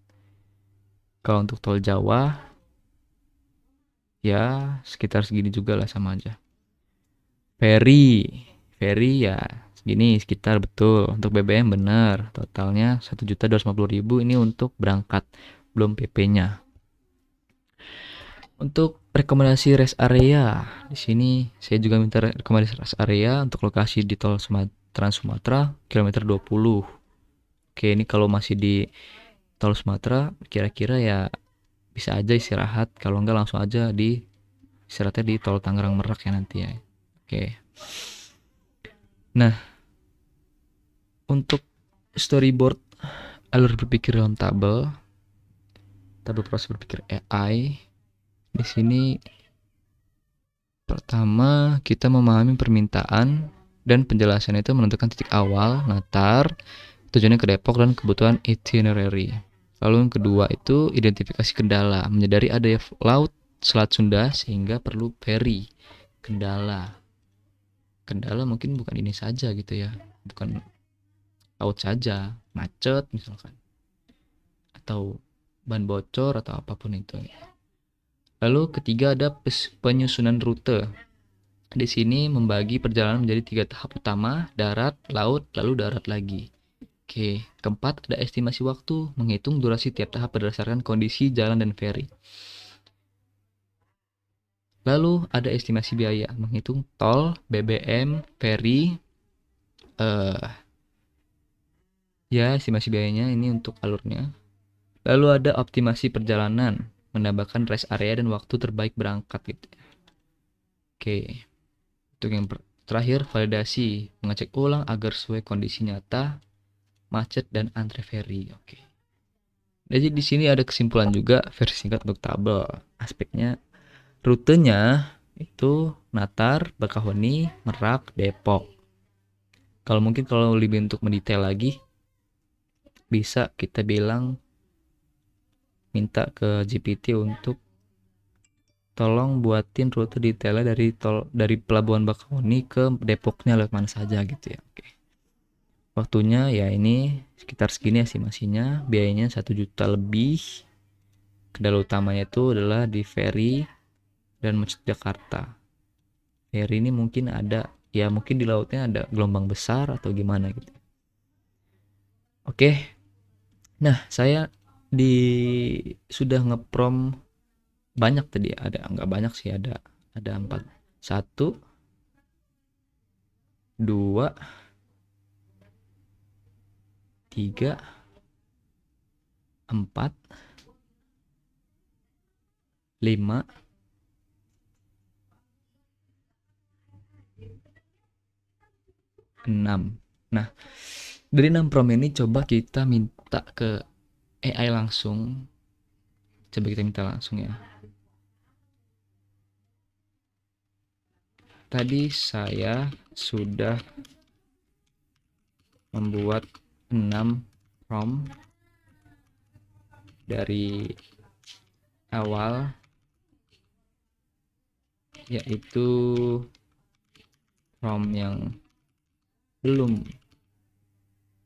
Kalau untuk tol Jawa ya sekitar segini juga lah, sama aja. Ferry ya segini sekitar, betul. Untuk BBM benar, totalnya 1.250.000 ini untuk berangkat, belum PP-nya. Untuk rekomendasi rest area, di sini saya juga minta rekomendasi rest area untuk lokasi di tol Trans Sumatera kilometer 20. Oke, ini kalau masih di tol Sumatera kira-kira ya bisa aja istirahat, kalau enggak langsung aja di istirahatnya di tol Tangerang Merak ya nanti ya. Oke. Nah, untuk storyboard alur berpikir dalam tabel proses berpikir AI, di sini pertama kita memahami permintaan dan penjelasan itu menentukan titik awal, Natar, tujuannya ke Depok dan kebutuhan itinerary. Lalu yang kedua itu identifikasi kendala, menyadari ada laut Selat Sunda sehingga perlu ferry. Kendala mungkin bukan ini saja gitu ya, bukan laut saja, macet misalkan, atau ban bocor atau apapun itu. Lalu ketiga ada penyusunan rute. Di sini membagi perjalanan menjadi 3 tahap utama, darat, laut, lalu darat lagi. Oke, keempat ada estimasi waktu, menghitung durasi tiap tahap berdasarkan kondisi jalan dan ferry. Lalu ada estimasi biaya, menghitung tol, BBM, ferry, ya estimasi biayanya ini untuk alurnya. Lalu ada optimasi perjalanan, menambahkan rest area dan waktu terbaik berangkat gitu. Oke. Untuk yang terakhir, validasi, mengecek ulang agar sesuai kondisi nyata, macet dan antre ferry. Oke. Jadi di sini ada kesimpulan juga versi singkat untuk tabel. Aspeknya rutenya itu Natar, Bakahuni, Merak, Depok. Kalau lebih untuk mendetail lagi, bisa kita bilang minta ke GPT untuk tolong buatin rute detailnya dari Pelabuhan Bakahuni ke Depoknya lewat mana saja gitu ya. Oke. Waktunya ya ini sekitar segini estimasinya, biayanya 1 juta lebih. Kendala utamanya itu adalah di ferry dan macet Jakarta. Ferry ini mungkin mungkin di lautnya ada gelombang besar atau gimana gitu. Oke. Nah, saya sudah ngeprom banyak tadi, nggak banyak sih, ada 4. 1 2 3 4 5 6. Nah, dari 6 prompt ini coba kita minta ke AI langsung. Coba kita minta langsung ya. Tadi saya sudah membuat 6 prompt dari awal, yaitu prompt yang belum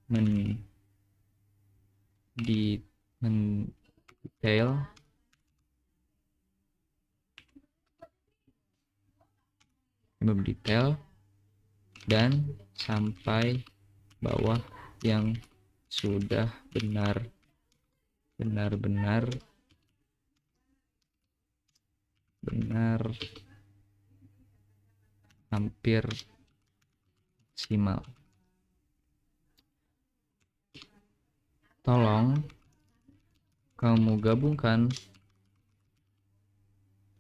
mendetail, dan sampai bawah yang sudah benar-benar hampir maksimal. Tolong kamu gabungkan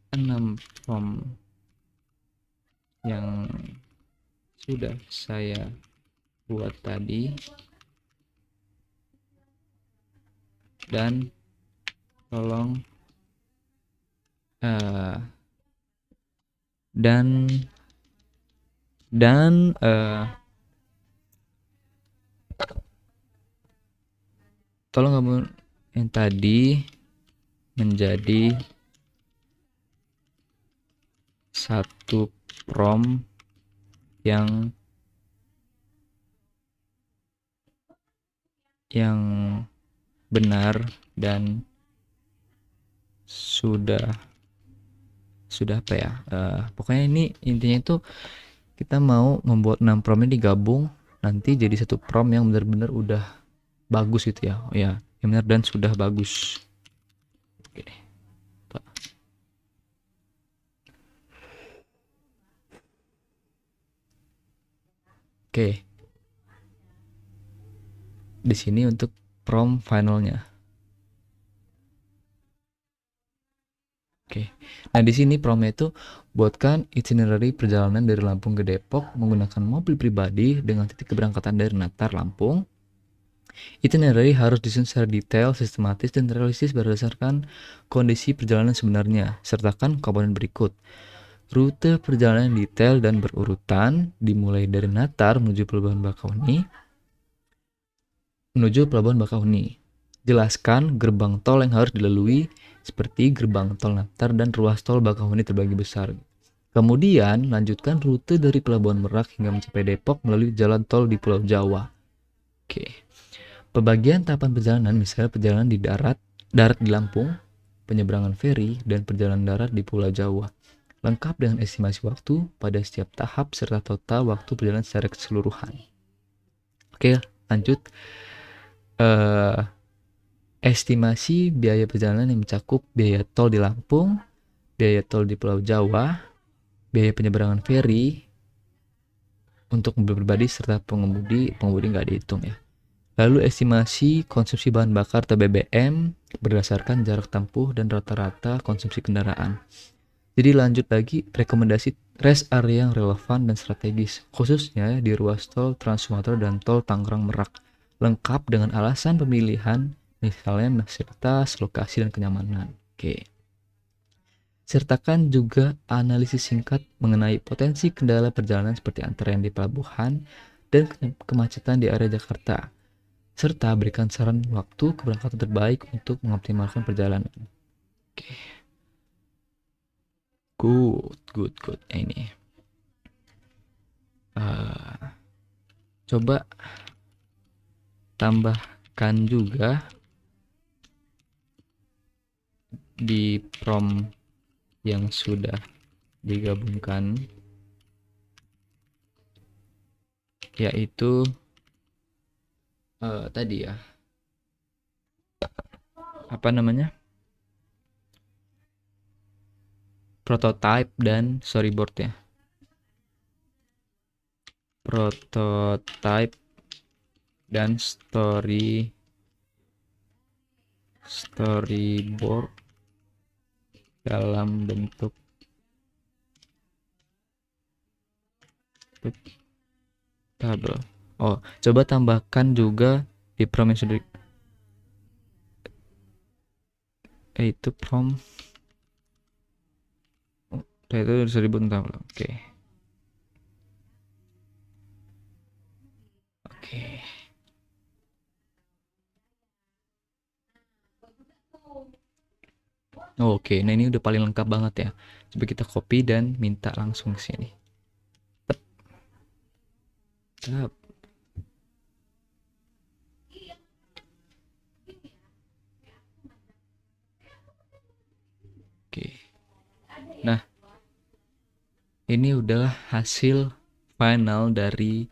6 prompt yang sudah saya buat tadi dan tolong tolong kamu yang tadi menjadi satu prompt yang benar dan sudah apa ya, pokoknya ini intinya itu kita mau membuat 6 prompt ini digabung nanti jadi satu prompt yang benar-benar udah bagus gitu ya. Oh ya, yang benar dan sudah bagus. Oke. Oke. Di sini untuk prompt finalnya. Oke. Nah, di sini promptnya itu buatkan itinerary perjalanan dari Lampung ke Depok menggunakan mobil pribadi dengan titik keberangkatan dari Natar, Lampung. Itinerary harus disusun secara detail, sistematis, dan realistis berdasarkan kondisi perjalanan sebenarnya. Sertakan komponen berikut. Rute perjalanan detail dan berurutan dimulai dari Natar menuju Pelabuhan Bakahuni. Jelaskan gerbang tol yang harus dilalui seperti gerbang tol Natar dan ruas tol Bakahuni terbagi besar. Kemudian lanjutkan rute dari Pelabuhan Merak hingga mencapai Depok melalui jalan tol di Pulau Jawa. Oke. Pembagian tahapan perjalanan misalnya perjalanan di darat di Lampung, penyeberangan feri, dan perjalanan darat di Pulau Jawa. Lengkap dengan estimasi waktu pada setiap tahap serta total waktu perjalanan secara keseluruhan. Oke, lanjut. Estimasi biaya perjalanan yang mencakup biaya tol di Lampung, biaya tol di Pulau Jawa, biaya penyeberangan feri untuk mobil pribadi serta pengemudi nggak dihitung ya. Lalu estimasi konsumsi bahan bakar atau BBM berdasarkan jarak tempuh dan rata-rata konsumsi kendaraan. Jadi lanjut lagi, rekomendasi rest area yang relevan dan strategis, khususnya di ruas tol Trans Sumatera dan tol Tangerang Merak, lengkap dengan alasan pemilihan, misalnya fasilitas, lokasi, dan kenyamanan. Oke. Sertakan juga analisis singkat mengenai potensi kendala perjalanan seperti antrean di pelabuhan dan kemacetan di area Jakarta, serta berikan saran waktu keberangkatan terbaik untuk mengoptimalkan perjalanan. Oke. Good. Ini. Coba tambahkan juga di prompt yang sudah digabungkan, yaitu tadi ya, apa namanya, prototype dan storyboard ya. Prototype dan storyboard dalam bentuk tabel. Oh, coba tambahkan juga di prompt yang sudah, itu prompt itu 1000 tabel. Oke. Oke, nah ini udah paling lengkap banget ya. Coba kita copy dan minta langsung ke sini. Tap. Oke. Nah, ini udah hasil final dari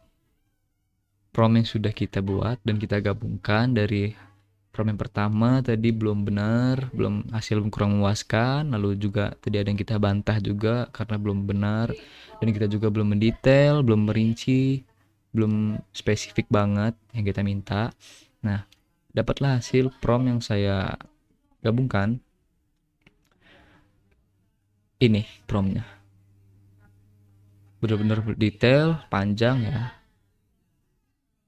prompt yang sudah kita buat dan kita gabungkan. Dari prompt yang pertama tadi belum benar, hasil kurang memuaskan, lalu juga tadi ada yang kita bantah juga karena belum benar, dan kita juga belum mendetail, belum merinci, belum spesifik banget yang kita minta. Nah, dapatlah hasil prompt yang saya gabungkan. Ini promptnya benar-benar detail, panjang ya.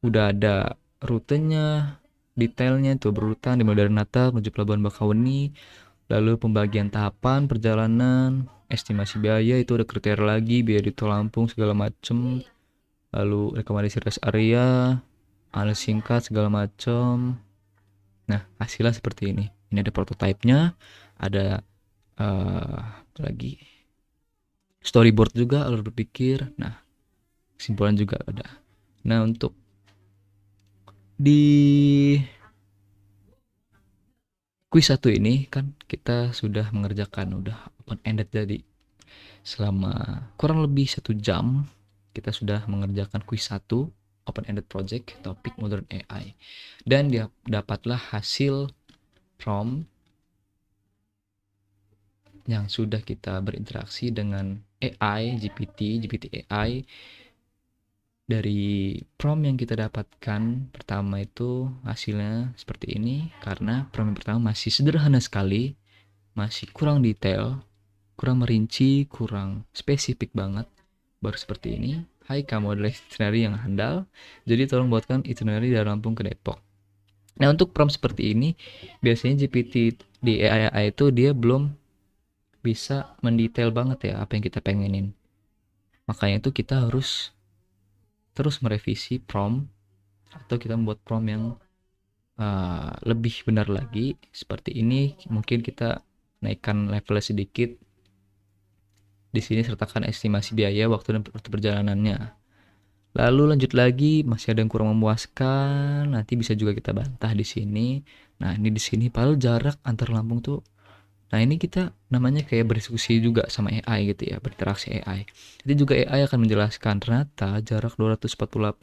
Udah ada rutenya, detailnya itu berurutan dimulai dari Natal menuju Pelabuhan Bakauheni, lalu pembagian tahapan perjalanan, estimasi biaya, itu ada kriteria lagi, biaya di tol Lampung segala macem, lalu rekomendasi rest area, analisis singkat segala macem. Nah, hasilnya seperti ini. Ini ada prototipenya, ada lagi storyboard juga, alur berpikir. Nah, kesimpulan juga ada. Nah, untuk di quiz 1 ini kan kita sudah mengerjakan, udah open ended, jadi selama kurang lebih 1 jam kita sudah mengerjakan quiz 1 open ended project topik modern AI, dan dia dapatlah hasil prompt yang sudah kita berinteraksi dengan AI, GPT AI. Dari prompt yang kita dapatkan pertama itu hasilnya seperti ini, karena prompt yang pertama masih sederhana sekali, masih kurang detail, kurang merinci, kurang spesifik banget. Baru seperti ini. Hai, kamu adalah itinerary yang handal, jadi tolong buatkan itinerary dari Lampung ke Depok. Nah, untuk prompt seperti ini biasanya GPT di AI itu dia belum bisa mendetail banget ya apa yang kita pengenin. Makanya itu kita harus terus merevisi prompt, atau kita membuat prompt yang lebih benar lagi. Seperti ini mungkin kita naikkan levelnya sedikit. Di sini sertakan estimasi biaya, waktu dan perjalanannya. Lalu lanjut lagi, masih ada yang kurang memuaskan, nanti bisa juga kita bantah di sini. Nah, ini di sini padahal jarak antar Lampung tuh. Nah, ini kita namanya kayak berdiskusi juga sama AI gitu ya, berinteraksi AI. Jadi juga AI akan menjelaskan ternyata jarak 248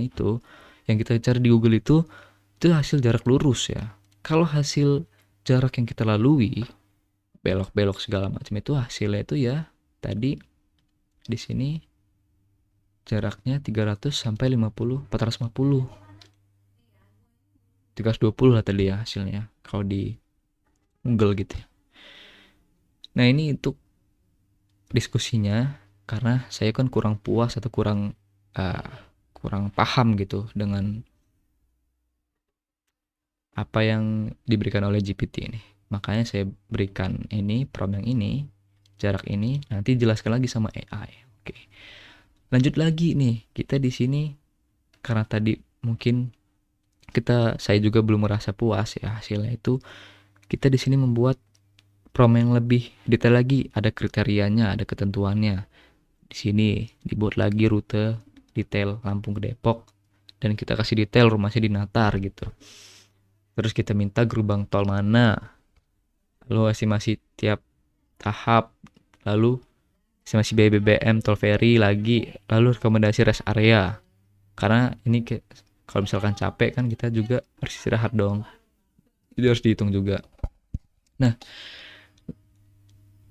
itu yang kita cari di Google itu hasil jarak lurus ya. Kalau hasil jarak yang kita lalui, belok-belok segala macam, itu hasilnya itu ya tadi di sini jaraknya 300 sampai 450. 320 lah tadi ya hasilnya kalau di Google gitu ya. Nah ini untuk diskusinya, karena saya kan kurang puas atau uh, kurang paham gitu dengan apa yang diberikan oleh GPT ini. Makanya saya berikan ini prompt yang ini, jarak ini, nanti jelaskan lagi sama AI. Oke. Lanjut lagi nih, kita di sini karena tadi mungkin saya juga belum merasa puas ya hasilnya itu, kita di sini membuat prompt yang lebih detail lagi, ada kriterianya, ada ketentuannya. Di sini dibuat lagi rute detail Lampung ke Depok, dan kita kasih detail rumahnya di Natar gitu. Terus kita minta gerbang tol mana, lalu estimasi tiap tahap, lalu estimasi biaya BBM, tol ferry lagi, lalu rekomendasi rest area. Karena ini kalau misalkan capek kan kita juga harus istirahat dong. Jadi harus dihitung juga. Nah,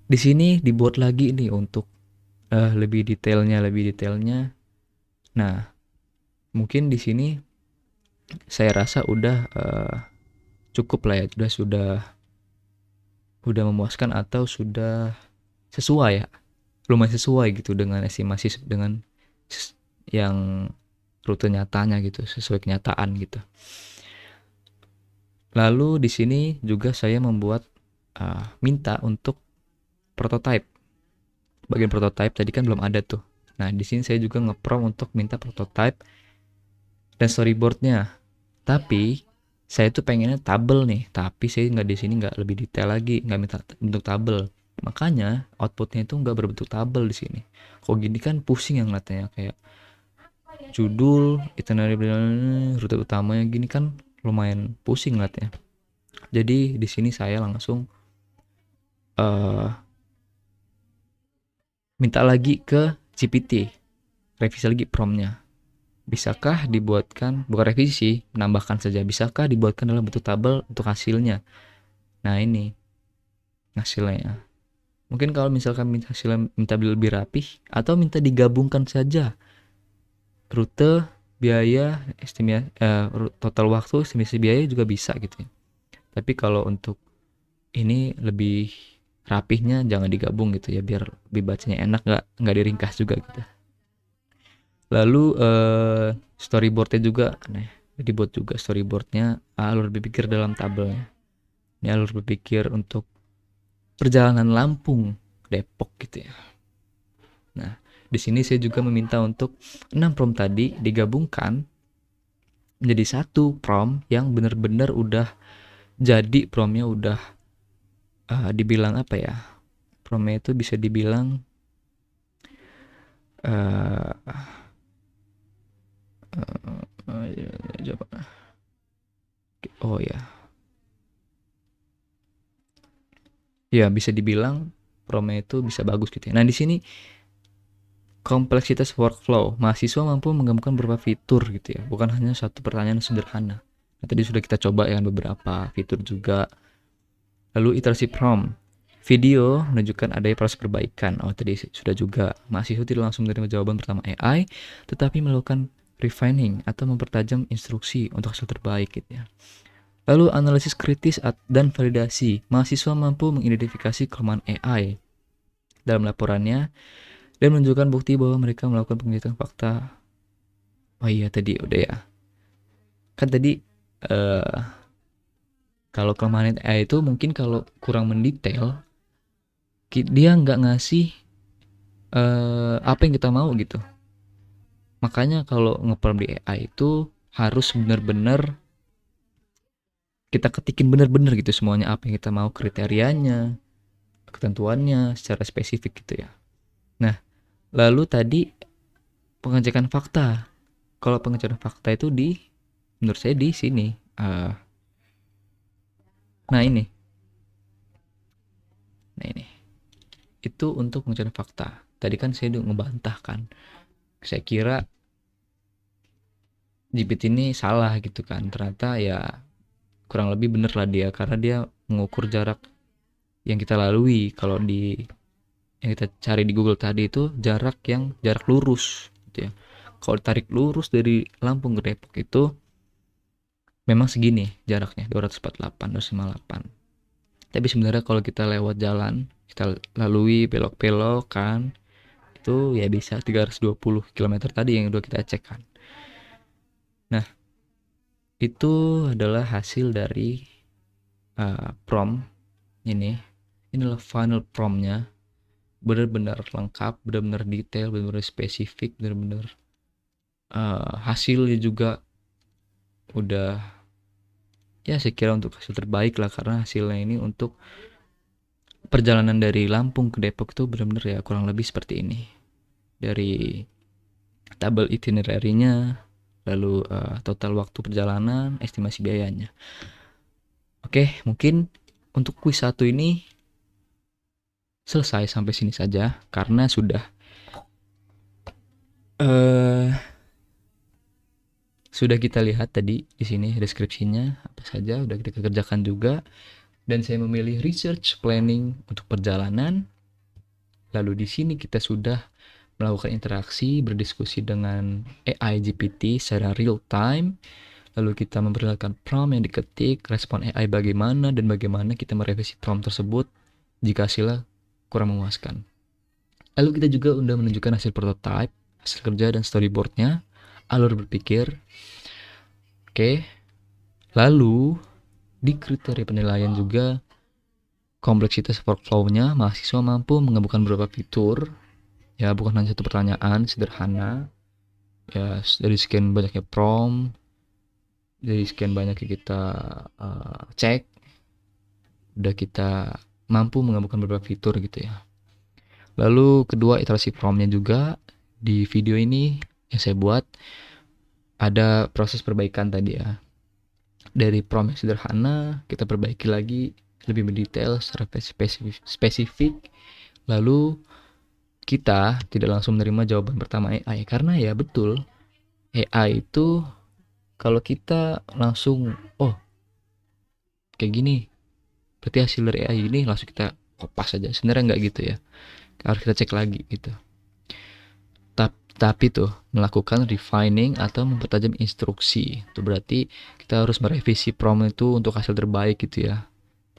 di sini dibuat lagi nih untuk lebih detailnya. Nah, mungkin di sini saya rasa udah cukup lah ya, udah memuaskan atau sudah sesuai ya, lumayan sesuai gitu dengan estimasi, dengan yang rute nyatanya gitu, sesuai kenyataan gitu. Lalu di sini juga saya membuat minta untuk prototype. Bagian prototype tadi kan belum ada tuh. Nah di sini saya juga nge-prompt untuk minta prototype dan storyboardnya. Tapi saya tuh pengennya tabel nih, tapi saya nggak di sini nggak lebih detail lagi, nggak minta bentuk tabel. Makanya outputnya itu nggak berbentuk tabel di sini. Kok gini kan pusing yang ngeliatnya, kayak judul, itinerary, rute utamanya gini kan lumayan pusing ngeliatnya. Jadi di sini saya langsung minta lagi ke GPT, revisi lagi promptnya. Bisakah dibuatkan, bukan revisi, menambahkan saja, bisakah dibuatkan dalam bentuk tabel untuk hasilnya. Nah ini hasilnya. Mungkin kalau misalkan hasilnya minta lebih rapih, atau minta digabungkan saja rute, biaya, total waktu, estimasi biaya juga bisa gitu ya. Tapi kalau untuk ini lebih rapihnya jangan digabung gitu ya, biar lebih bacanya enak, nggak diringkas juga gitu. Lalu storyboardnya juga aneh, dibuat juga storyboardnya alur berpikir dalam tabelnya. Ini alur berpikir untuk perjalanan Lampung Depok gitu ya. Nah di sini saya juga meminta untuk 6 prompt tadi digabungkan menjadi satu prompt yang benar-benar udah jadi, promptnya udah dibilang apa ya, promptnya itu bisa dibilang oh ya bisa dibilang promptnya itu bisa bagus gitu ya. Nah di sini kompleksitas workflow, mahasiswa mampu menggabungkan beberapa fitur gitu ya, bukan hanya satu pertanyaan sederhana. Nah, tadi sudah kita coba ya beberapa fitur juga. Lalu iterasi prompt, video menunjukkan adanya proses perbaikan. Oh tadi sudah juga, mahasiswa tidak langsung menerima jawaban pertama AI, tetapi melakukan refining atau mempertajam instruksi untuk hasil terbaik gitu ya. Lalu analisis kritis dan validasi, mahasiswa mampu mengidentifikasi kelemahan AI dalam laporannya dan menunjukkan bukti bahwa mereka melakukan penelitian fakta. Oh iya tadi udah ya. Kan tadi kalau kelemahan AI itu mungkin kalau kurang mendetail, dia nggak ngasih apa yang kita mau gitu. Makanya kalau nge-prompt di AI itu harus benar-benar kita ketikin benar-benar gitu semuanya, apa yang kita mau, kriterianya, ketentuannya secara spesifik gitu ya. Nah, lalu tadi pengecekan fakta. Kalau pengecekan fakta itu menurut saya di sini. Nah ini. Itu untuk pengecekan fakta. Tadi kan saya udah ngebantah kan. Saya kira GPT ini salah gitu kan. Ternyata ya kurang lebih bener lah dia, karena dia mengukur jarak yang kita lalui. Kalau yang kita cari di Google tadi itu jarak lurus gitu ya. Kalau tarik lurus dari Lampung ke Depok itu memang segini jaraknya, 248, 258. Tapi sebenarnya kalau kita lewat jalan, kita lalui belok-belok kan, itu ya bisa 320 km tadi yang udah kita cek kan. Nah, itu adalah hasil dari prompt ini. Inilah final promptnya, benar-benar lengkap, benar-benar detail, benar-benar spesifik, benar-benar hasilnya juga udah ya saya kira untuk hasil terbaik lah, karena hasilnya ini untuk perjalanan dari Lampung ke Depok itu benar-benar ya kurang lebih seperti ini. Dari tabel itinerary-nya, lalu total waktu perjalanan, estimasi biayanya. Oke, mungkin untuk kuis 1 ini selesai sampai sini saja karena sudah kita lihat tadi di sini deskripsinya apa saja udah kita kerjakan juga, dan saya memilih research planning untuk perjalanan. Lalu di sini kita sudah melakukan interaksi berdiskusi dengan AI GPT secara real time. Lalu kita memperlihatkan prompt yang diketik, respon AI bagaimana, dan bagaimana kita merevisi prompt tersebut jika hasilnya kurang memuaskan. Lalu kita juga udah menunjukkan hasil prototype, hasil kerja dan storyboardnya, alur berpikir. Oke. Lalu di kriteria penilaian juga kompleksitas workflow-nya, mahasiswa mampu menggabungkan beberapa fitur, ya bukan hanya satu pertanyaan sederhana, ya dari sekian banyaknya prompt, dari sekian banyaknya kita cek, udah kita mampu menggabungkan beberapa fitur gitu ya. Lalu kedua, iterasi promptnya juga di video ini yang saya buat ada proses perbaikan tadi ya. Dari prompt yang sederhana kita perbaiki lagi lebih mendetail secara spesifik. Lalu kita tidak langsung menerima jawaban pertama AI, karena ya betul, AI itu kalau kita langsung kayak gini berarti hasil dari AI ini langsung kita kopas aja, sebenarnya nggak gitu ya, harus kita cek lagi gitu. Tapi tuh melakukan refining atau mempertajam instruksi itu berarti kita harus merevisi prompt itu untuk hasil terbaik gitu ya.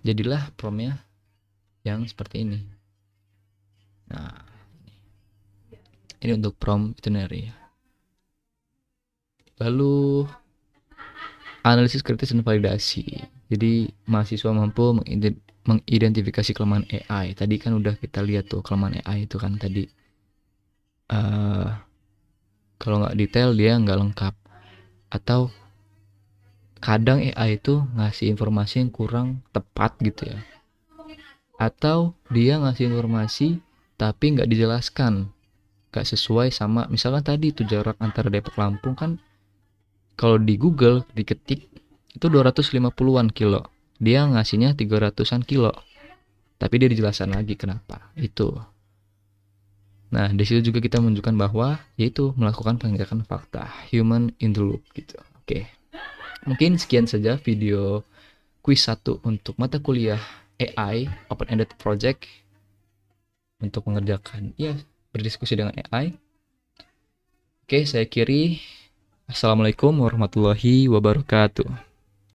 Jadilah promptnya yang seperti ini. Nah, ini untuk prompt itinerary. Lalu analisis kritis dan validasi. Jadi mahasiswa mampu mengidentifikasi kelemahan AI. Tadi kan udah kita lihat tuh kelemahan AI itu kan tadi. Kalau nggak detail dia nggak lengkap. Atau kadang AI itu ngasih informasi yang kurang tepat gitu ya. Atau dia ngasih informasi tapi nggak dijelaskan, nggak sesuai sama misalkan tadi itu jarak antara Depok Lampung kan kalau di Google diketik itu 250-an kilo, dia ngasihnya 300-an kilo, tapi dia dijelaskan lagi kenapa itu. Nah, di situ juga kita menunjukkan bahwa yaitu melakukan pengecekan fakta, human in the loop gitu. Oke. Mungkin sekian saja video kuis 1 untuk mata kuliah AI Open Ended Project untuk mengerjakan ya berdiskusi dengan AI. Oke, saya kiri. Assalamualaikum warahmatullahi wabarakatuh.